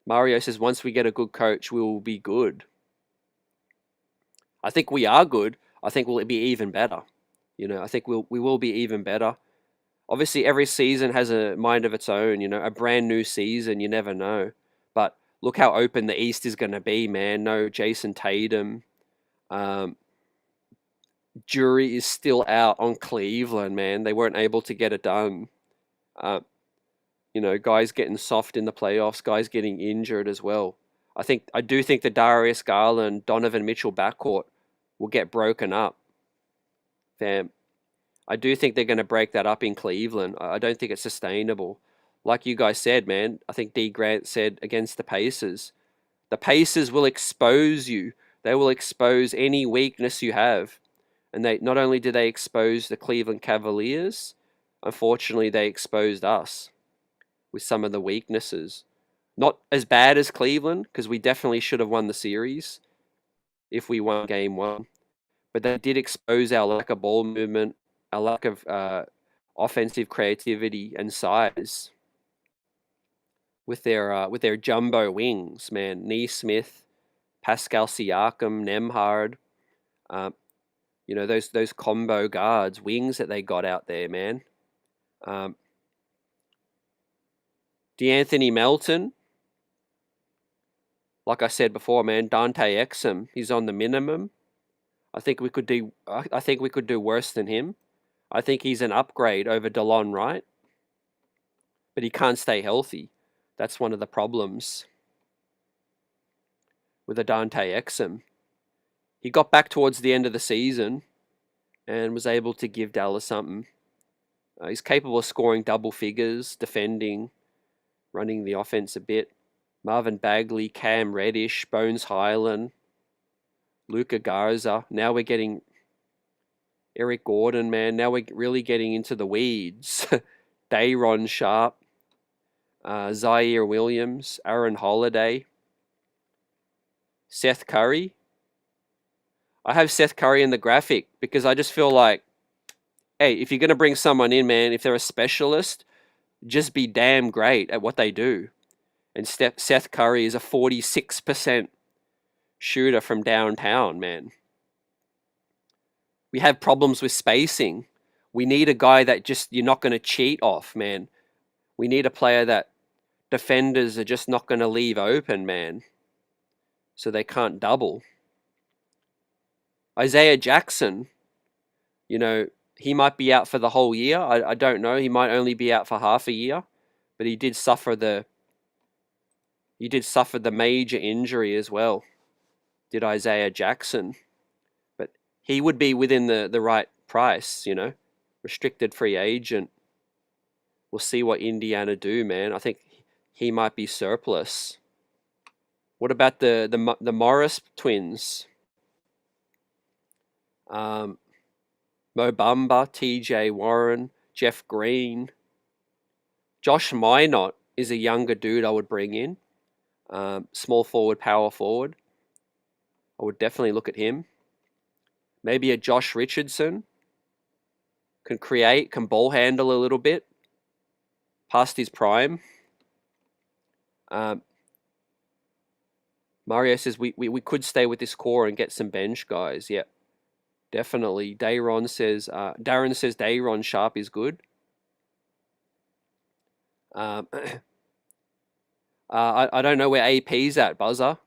Speaker 1: Mario says once we get a good coach, we will be good. I think we are good. I think we'll be even better. You know, I think we will be even better. Obviously, every season has a mind of its own. You know, a brand new season, you never know. But look how open the East is going to be, man. No Jason Tatum. Jury is still out on Cleveland, man. They weren't able to get it done. You know, guys getting soft in the playoffs, guys getting injured as well. I do think the Darius Garland, Donovan Mitchell backcourt will get broken up. Fam. I do think they're going to break that up in Cleveland. I don't think it's sustainable. Like you guys said, man, I think D. Grant said against the Pacers will expose you. They will expose any weakness you have. And they not only did they expose the Cleveland Cavaliers, unfortunately they exposed us with some of the weaknesses. Not as bad as Cleveland, because we definitely should have won the series if we won game 1. But they did expose our lack of ball movement, our lack of offensive creativity and size with their jumbo wings, man. Neesmith, Pascal Siakam, Nembhard, you know, those combo guards, wings that they got out there, man. DeAnthony Melton, like I said before, man. Dante Exum, he's on the minimum. I think we could do worse than him. I think he's an upgrade over DeLon Wright, but he can't stay healthy. That's one of the problems with a Dante Exum. he got back towards the end of the season and was able to give Dallas something. He's capable of scoring double figures, defending, running the offense a bit. Marvin Bagley, Cam Reddish, Bones Highland, Luca Garza. Now we're getting Eric Gordon, man. Now we're really getting into the weeds. Dayron Sharp, Zaire Williams, Aaron Holiday, Seth Curry. I have Seth Curry in the graphic because I just feel like, hey, if you're going to bring someone in, man, if they're a specialist, just be damn great at what they do. And Seth Curry is a 46% shooter from downtown, man. We have problems with spacing. We need a guy that just you're not going to cheat off, man. We need a player that defenders are just not going to leave open, man, so they can't double. Isaiah Jackson, you know, he might be out for the whole year. I don't know. He might only be out for half a year, but he did suffer the major injury as well. Did Isaiah Jackson, but he would be within the right price, you know, restricted free agent. We'll see what Indiana do, man. I think he might be surplus. What about the Morris twins? Mo Bamba, TJ Warren, Jeff Green. Josh Minot is a younger dude I would bring in. Small forward, power forward. I would definitely look at him. Maybe a Josh Richardson. Can create, can ball handle a little bit. Past his prime. Mario says we could stay with this core and get some bench guys. Yeah, definitely. Darren says Dayron Sharp is good. I don't know where AP's at, Buzzer.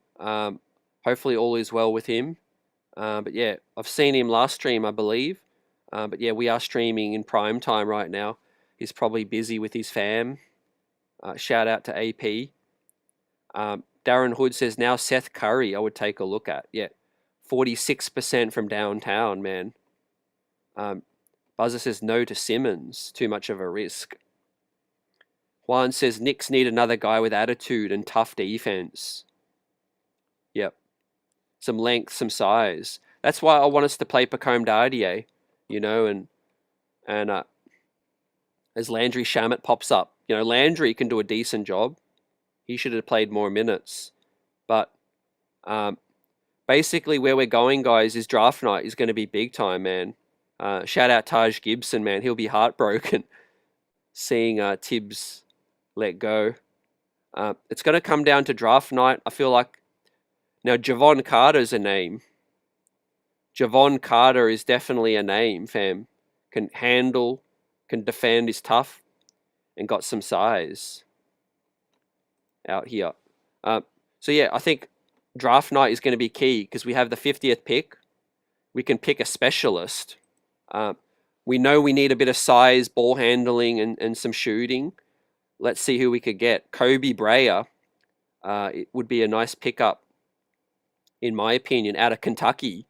Speaker 1: Hopefully all is well with him. But yeah, I've seen him last stream, I believe. But yeah, we are streaming in prime time right now. He's probably busy with his fam. Shout out to AP. Darren Hood says now Seth Curry I would take a look at. Yeah, 46% from downtown, man. Buzzer says no to Simmons. Too much of a risk. Juan says Knicks need another guy with attitude and tough defense. Yep. Some length, some size. That's why I want us to play Pacome Dardier, you know, and as Landry Shamet pops up. You know, Landry can do a decent job. He should have played more minutes. But basically where we're going, guys, is draft night is going to be big time, man. Shout out Taj Gibson, man. He'll be heartbroken seeing Tibbs let go. It's going to come down to draft night. I feel like now Javon Carter's a name. Javon Carter is definitely a name, fam. Can handle, can defend, is tough, and got some size out here. So yeah, I think draft night is going to be key because we have the 50th pick. We can pick a specialist. We know we need a bit of size, ball handling, and some shooting. Let's see who we could get. Kobe Breyer it would be a nice pickup, in my opinion, out of Kentucky.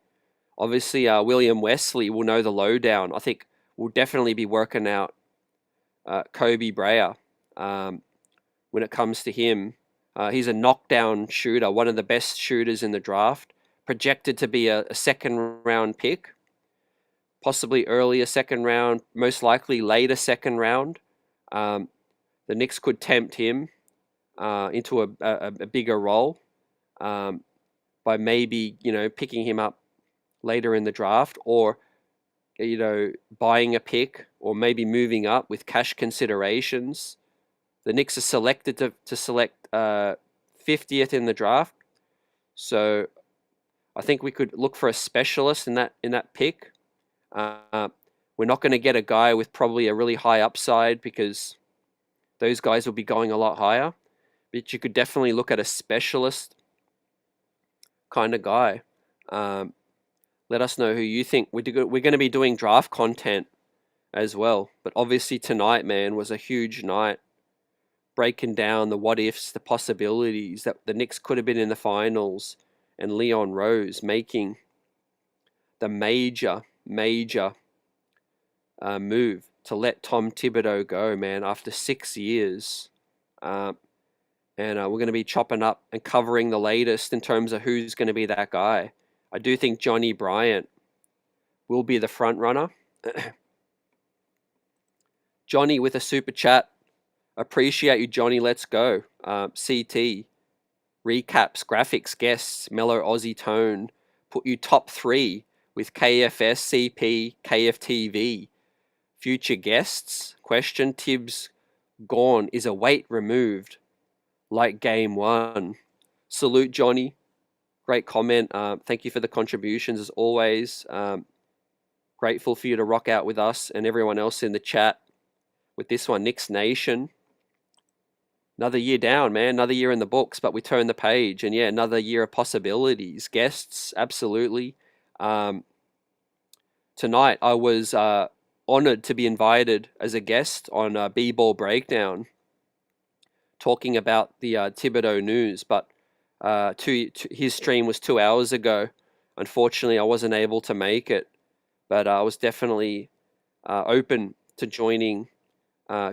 Speaker 1: Obviously, William Wesley will know the lowdown. I think we'll definitely be working out Kobe Breyer when it comes to him. He's a knockdown shooter, one of the best shooters in the draft. Projected to be a second round pick, possibly earlier second round, most likely later second round. The Knicks could tempt him into a bigger role by maybe, you know, picking him up later in the draft, or, you know, buying a pick, or maybe moving up with cash considerations. The Knicks are selected to select 50th in the draft, so I think we could look for a specialist in that pick. We're not going to get a guy with probably a really high upside because those guys will be going a lot higher. But you could definitely look at a specialist kind of guy. Let us know who you think. We're going to be doing draft content as well. But obviously tonight, man, was a huge night. Breaking down the what ifs, the possibilities that the Knicks could have been in the finals, and Leon Rose making the major move to let Tom Thibodeau go, man, after 6 years. And we're going to be chopping up and covering the latest in terms of who's going to be that guy. I do think Johnny Bryant will be the front runner. Johnny with a super chat. Appreciate you, Johnny. Let's go. CT. Recaps, graphics, guests, mellow Aussie tone. Put you top 3 with KFS, CP, KFTV. Future guests. Question, Tibbs gone. Is a weight removed? Like game 1. Salute, Johnny. Great comment. Thank you for the contributions as always. Grateful for you to rock out with us and everyone else in the chat with this one. Knicks Nation. Another year down, man. Another year in the books, but we turn the page. And yeah, another year of possibilities. Guests, absolutely. Tonight, I was honored to be invited as a guest on B-Ball Breakdown, talking about the Tibido news, but his stream was 2 hours ago. Unfortunately, I wasn't able to make it, but I was definitely open to joining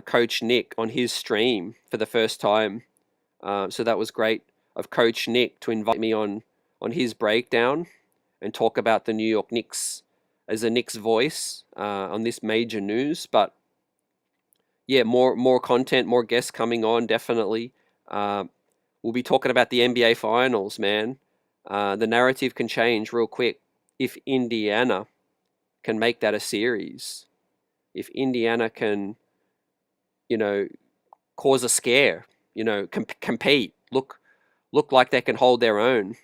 Speaker 1: Coach Nick on his stream for the first time. So that was great of Coach Nick to invite me on his breakdown and talk about the New York Knicks as a Knicks voice on this major news. But yeah, more content, more guests coming on, definitely. We'll be talking about the NBA Finals, man. The narrative can change real quick if Indiana can make that a series. If Indiana can, cause a scare, compete, look like they can hold their own.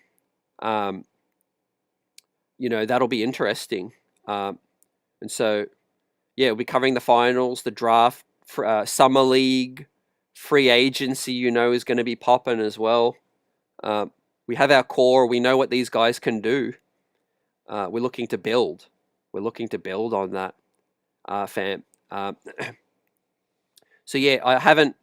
Speaker 1: That'll be interesting. And so, yeah, we'll be covering the finals, the draft, summer league, free agency, is going to be popping as well. We have our core. We know what these guys can do. We're looking to build. We're looking to build on that, fam. So yeah, I haven't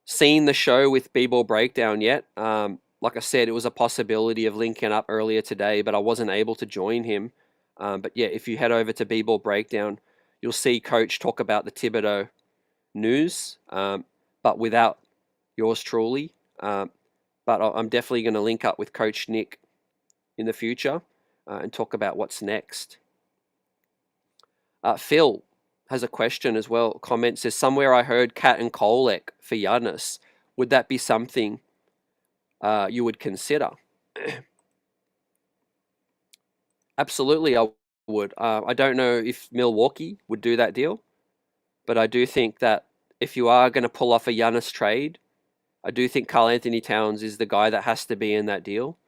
Speaker 1: seen the show with B-Ball Breakdown yet. Like I said, it was a possibility of linking up earlier today, but I wasn't able to join him. But yeah, if you head over to B-Ball Breakdown, you'll see Coach talk about the Thibodeau news, but without yours truly. But I'm definitely going to link up with Coach Nick in the future and talk about what's next. Phil has a question as well. Comment says, somewhere I heard Cat and Kolek for Giannis. Would that be something you would consider? Absolutely, I would. I don't know if Milwaukee would do that deal, but I do think that if you are going to pull off a Giannis trade, I do think Karl Anthony Towns is the guy that has to be in that deal.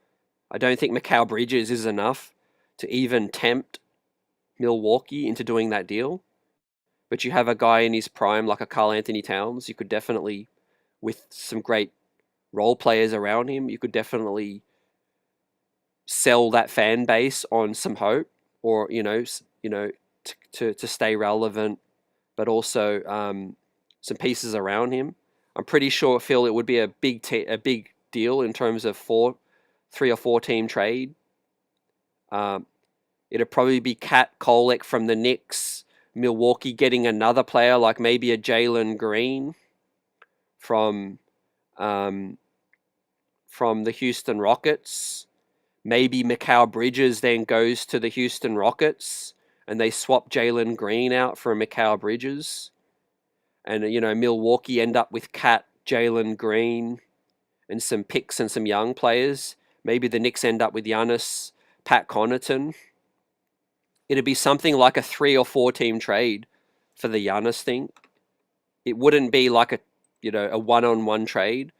Speaker 1: I don't think Mikal Bridges is enough to even tempt Milwaukee into doing that deal. But you have a guy in his prime like a Karl Anthony Towns, you could definitely, with some great role players around him, you could definitely sell that fan base on some hope, or to stay relevant, but also some pieces around him. I'm pretty sure, Phil, it would be a big deal in terms of 3 or 4 team trade. It'd probably be Cat, Kolek from the Knicks, Milwaukee getting another player like maybe a Jalen Green from the Houston Rockets. Maybe Mikal Bridges then goes to the Houston Rockets and they swap Jalen Green out for Mikal Bridges. And, Milwaukee end up with Cat, Jalen Green, and some picks and some young players. Maybe the Knicks end up with Giannis, Pat Connaughton. It'd be something like a 3 or 4 team trade for the Giannis thing. It wouldn't be like a one-on-one trade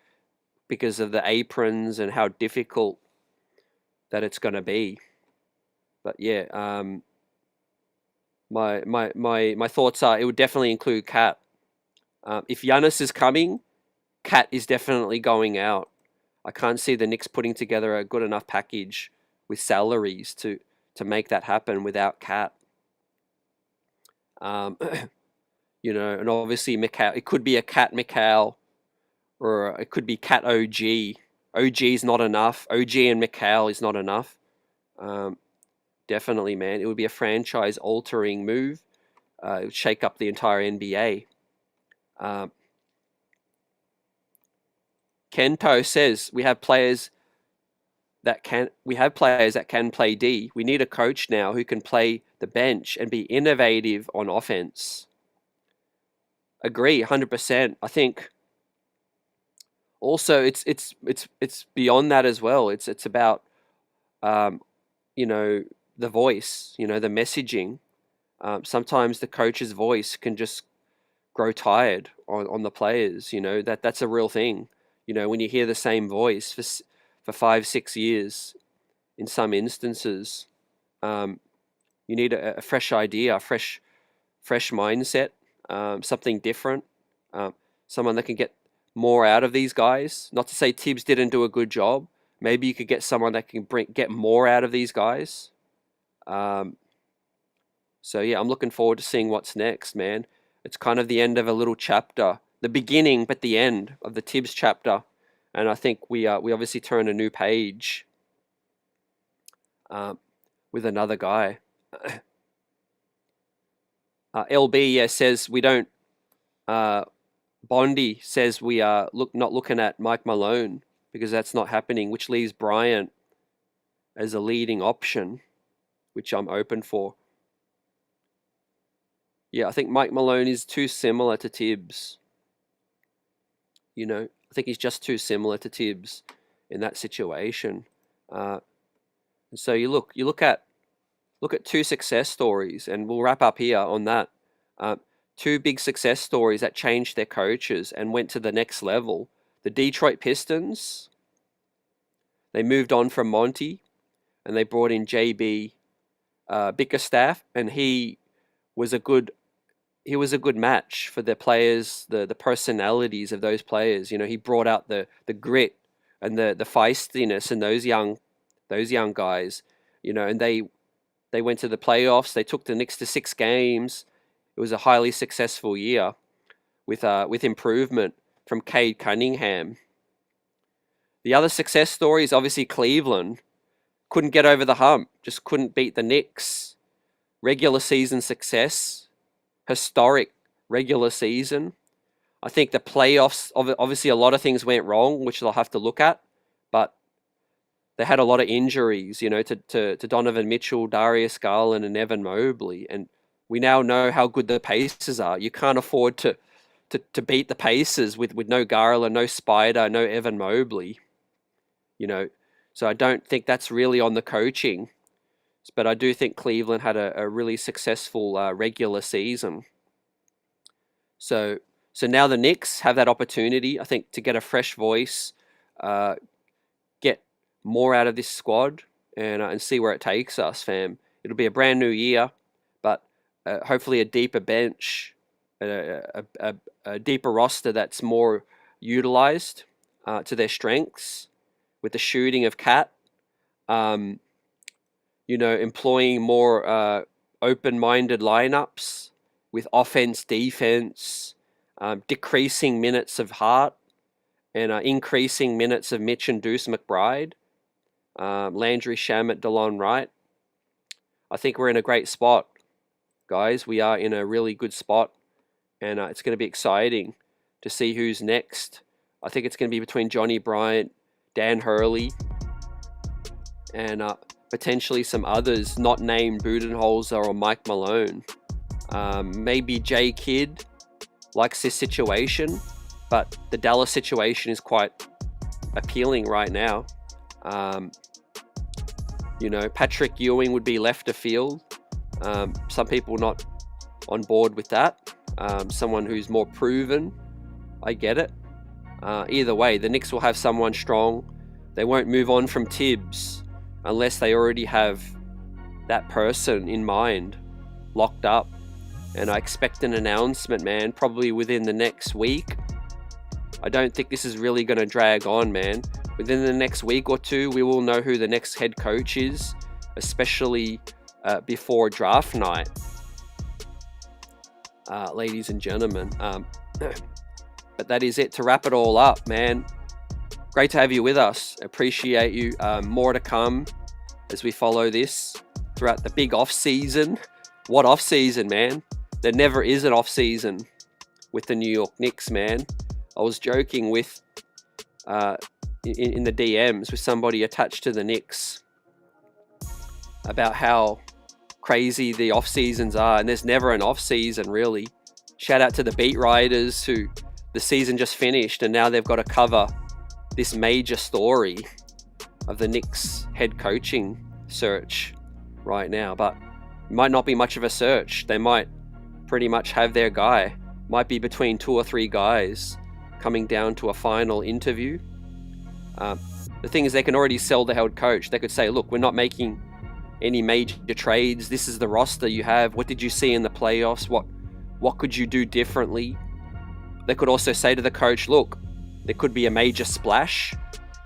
Speaker 1: because of the aprons and how difficult that it's going to be. But yeah, my thoughts are it would definitely include Cat. If Giannis is coming, Cat is definitely going out. I can't see the Knicks putting together a good enough package with salaries to make that happen without Cat. And obviously Mikal, it could be a Cat Mikal, or it could be Cat OG. OG is not enough. OG and Mikal is not enough. Definitely, man. It would be a franchise-altering move. It would shake up the entire NBA. Kento says we have players that can play D. We need a coach now who can play the bench and be innovative on offense. Agree, 100%. I think also it's beyond that as well. It's about you know, the voice, you know, the messaging. Sometimes the coach's voice can just grow tired on the players. You know, that's a real thing. You know, when you hear the same voice for 5-6 years, in some instances, you need a fresh idea, a fresh mindset, something different, someone that can get more out of these guys. Not to say Tibbs didn't do a good job. Maybe you could get someone that can get more out of these guys. So yeah, I'm looking forward to seeing what's next, man. It's kind of the end of a little chapter, the beginning, but the end of the Tibbs chapter. And I think we obviously turn a new page with another guy. LB says we don't. Bondi says we are not looking at Mike Malone because that's not happening, which leaves Bryant as a leading option, which I'm open for. Yeah, I think Mike Malone is too similar to Tibbs. You know, I think he's just too similar to Tibbs in that situation. And so you look at two success stories, and we'll wrap up here on that. Two big success stories that changed their coaches and went to the next level. The Detroit Pistons, they moved on from Monty, and they brought in JB Bickerstaff, and he was a good match for the players, the personalities of those players. You know, he brought out the grit and the feistiness in those young guys. You know, and they went to the playoffs. They took the Knicks to 6 games. It was a highly successful year with improvement from Cade Cunningham. The other success story is obviously Cleveland. Couldn't get over the hump. Just couldn't beat the Knicks. Regular season success. Historic regular season. I think the playoffs, obviously a lot of things went wrong, which they'll have to look at, but they had a lot of injuries, you know, to Donovan Mitchell, Darius Garland, and Evan Mobley, and we now know how good the Pacers are. You can't afford to beat the Pacers with no Garland, no Spider, no Evan Mobley, you know. So I don't think that's really on the coaching. But I do think Cleveland had a really successful regular season. So now the Knicks have that opportunity, I think, to get a fresh voice, get more out of this squad, and see where it takes us, fam. It'll be a brand new year, but hopefully a deeper bench, a deeper roster that's more utilized to their strengths, with the shooting of Cat. You know, employing more open-minded lineups with offense, defense, decreasing minutes of Hart, and increasing minutes of Mitch and Deuce McBride, Landry Shamet, DeLon Wright. I think we're in a great spot, guys. We are in a really good spot, and it's going to be exciting to see who's next. I think it's going to be between Johnny Bryant, Dan Hurley, and potentially some others not named Budenholzer or Mike Malone. Maybe Jay Kidd likes this situation, but the Dallas situation is quite appealing right now. You know, Patrick Ewing would be left afield. Some people not on board with that. Someone who's more proven. I get it. Either way, the Knicks will have someone strong. They won't move on from Tibbs unless they already have that person in mind, locked up. And I expect an announcement, man, probably within the next week. I don't think this is really going to drag on, man. Within the next week or two, we will know who the next head coach is, especially before draft night, ladies and gentlemen. But that is it to wrap it all up, man. Great to have you with us. Appreciate you. More to come as we follow this. throughout the big off season. What off season, man? There never is an off season with the New York Knicks, man. I was joking with in the DMs with somebody attached to the Knicks about how crazy the off seasons are, and there's never an off season really. Shout out to the beat writers who the season just finished and now they've got to cover this major story of the Knicks head coaching search right now. But it might not be much of a search. They might pretty much have their guy. Might be between 2 or 3 guys coming down to a final interview. The thing is, they can already sell the head coach. They could say, look, we're not making any major trades. This is the roster you have. What did you see in the playoffs? What could you do differently? They could also say to the coach, look, there could be a major splash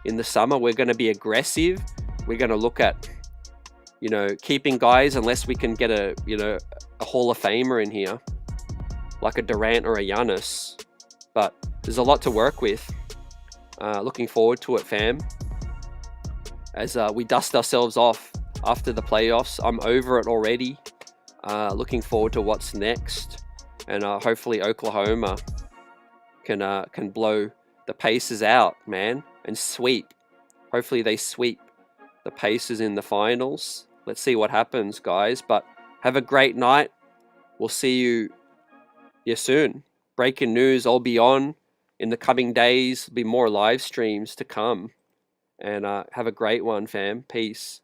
Speaker 1: in the summer. We're going to be aggressive. We're going to look at, keeping guys unless we can get a Hall of Famer in here, like a Durant or a Giannis. But there's a lot to work with. Looking forward to it, fam. As we dust ourselves off after the playoffs. I'm over it already. Looking forward to what's next. And hopefully Oklahoma can blow the Pacers out, man, and sweep. Hopefully they sweep the Pacers in the finals. Let's see what happens, guys. But have a great night. We'll see you soon. Breaking news, I'll be on in the coming days. There'll be more live streams to come. And have a great one, fam. Peace.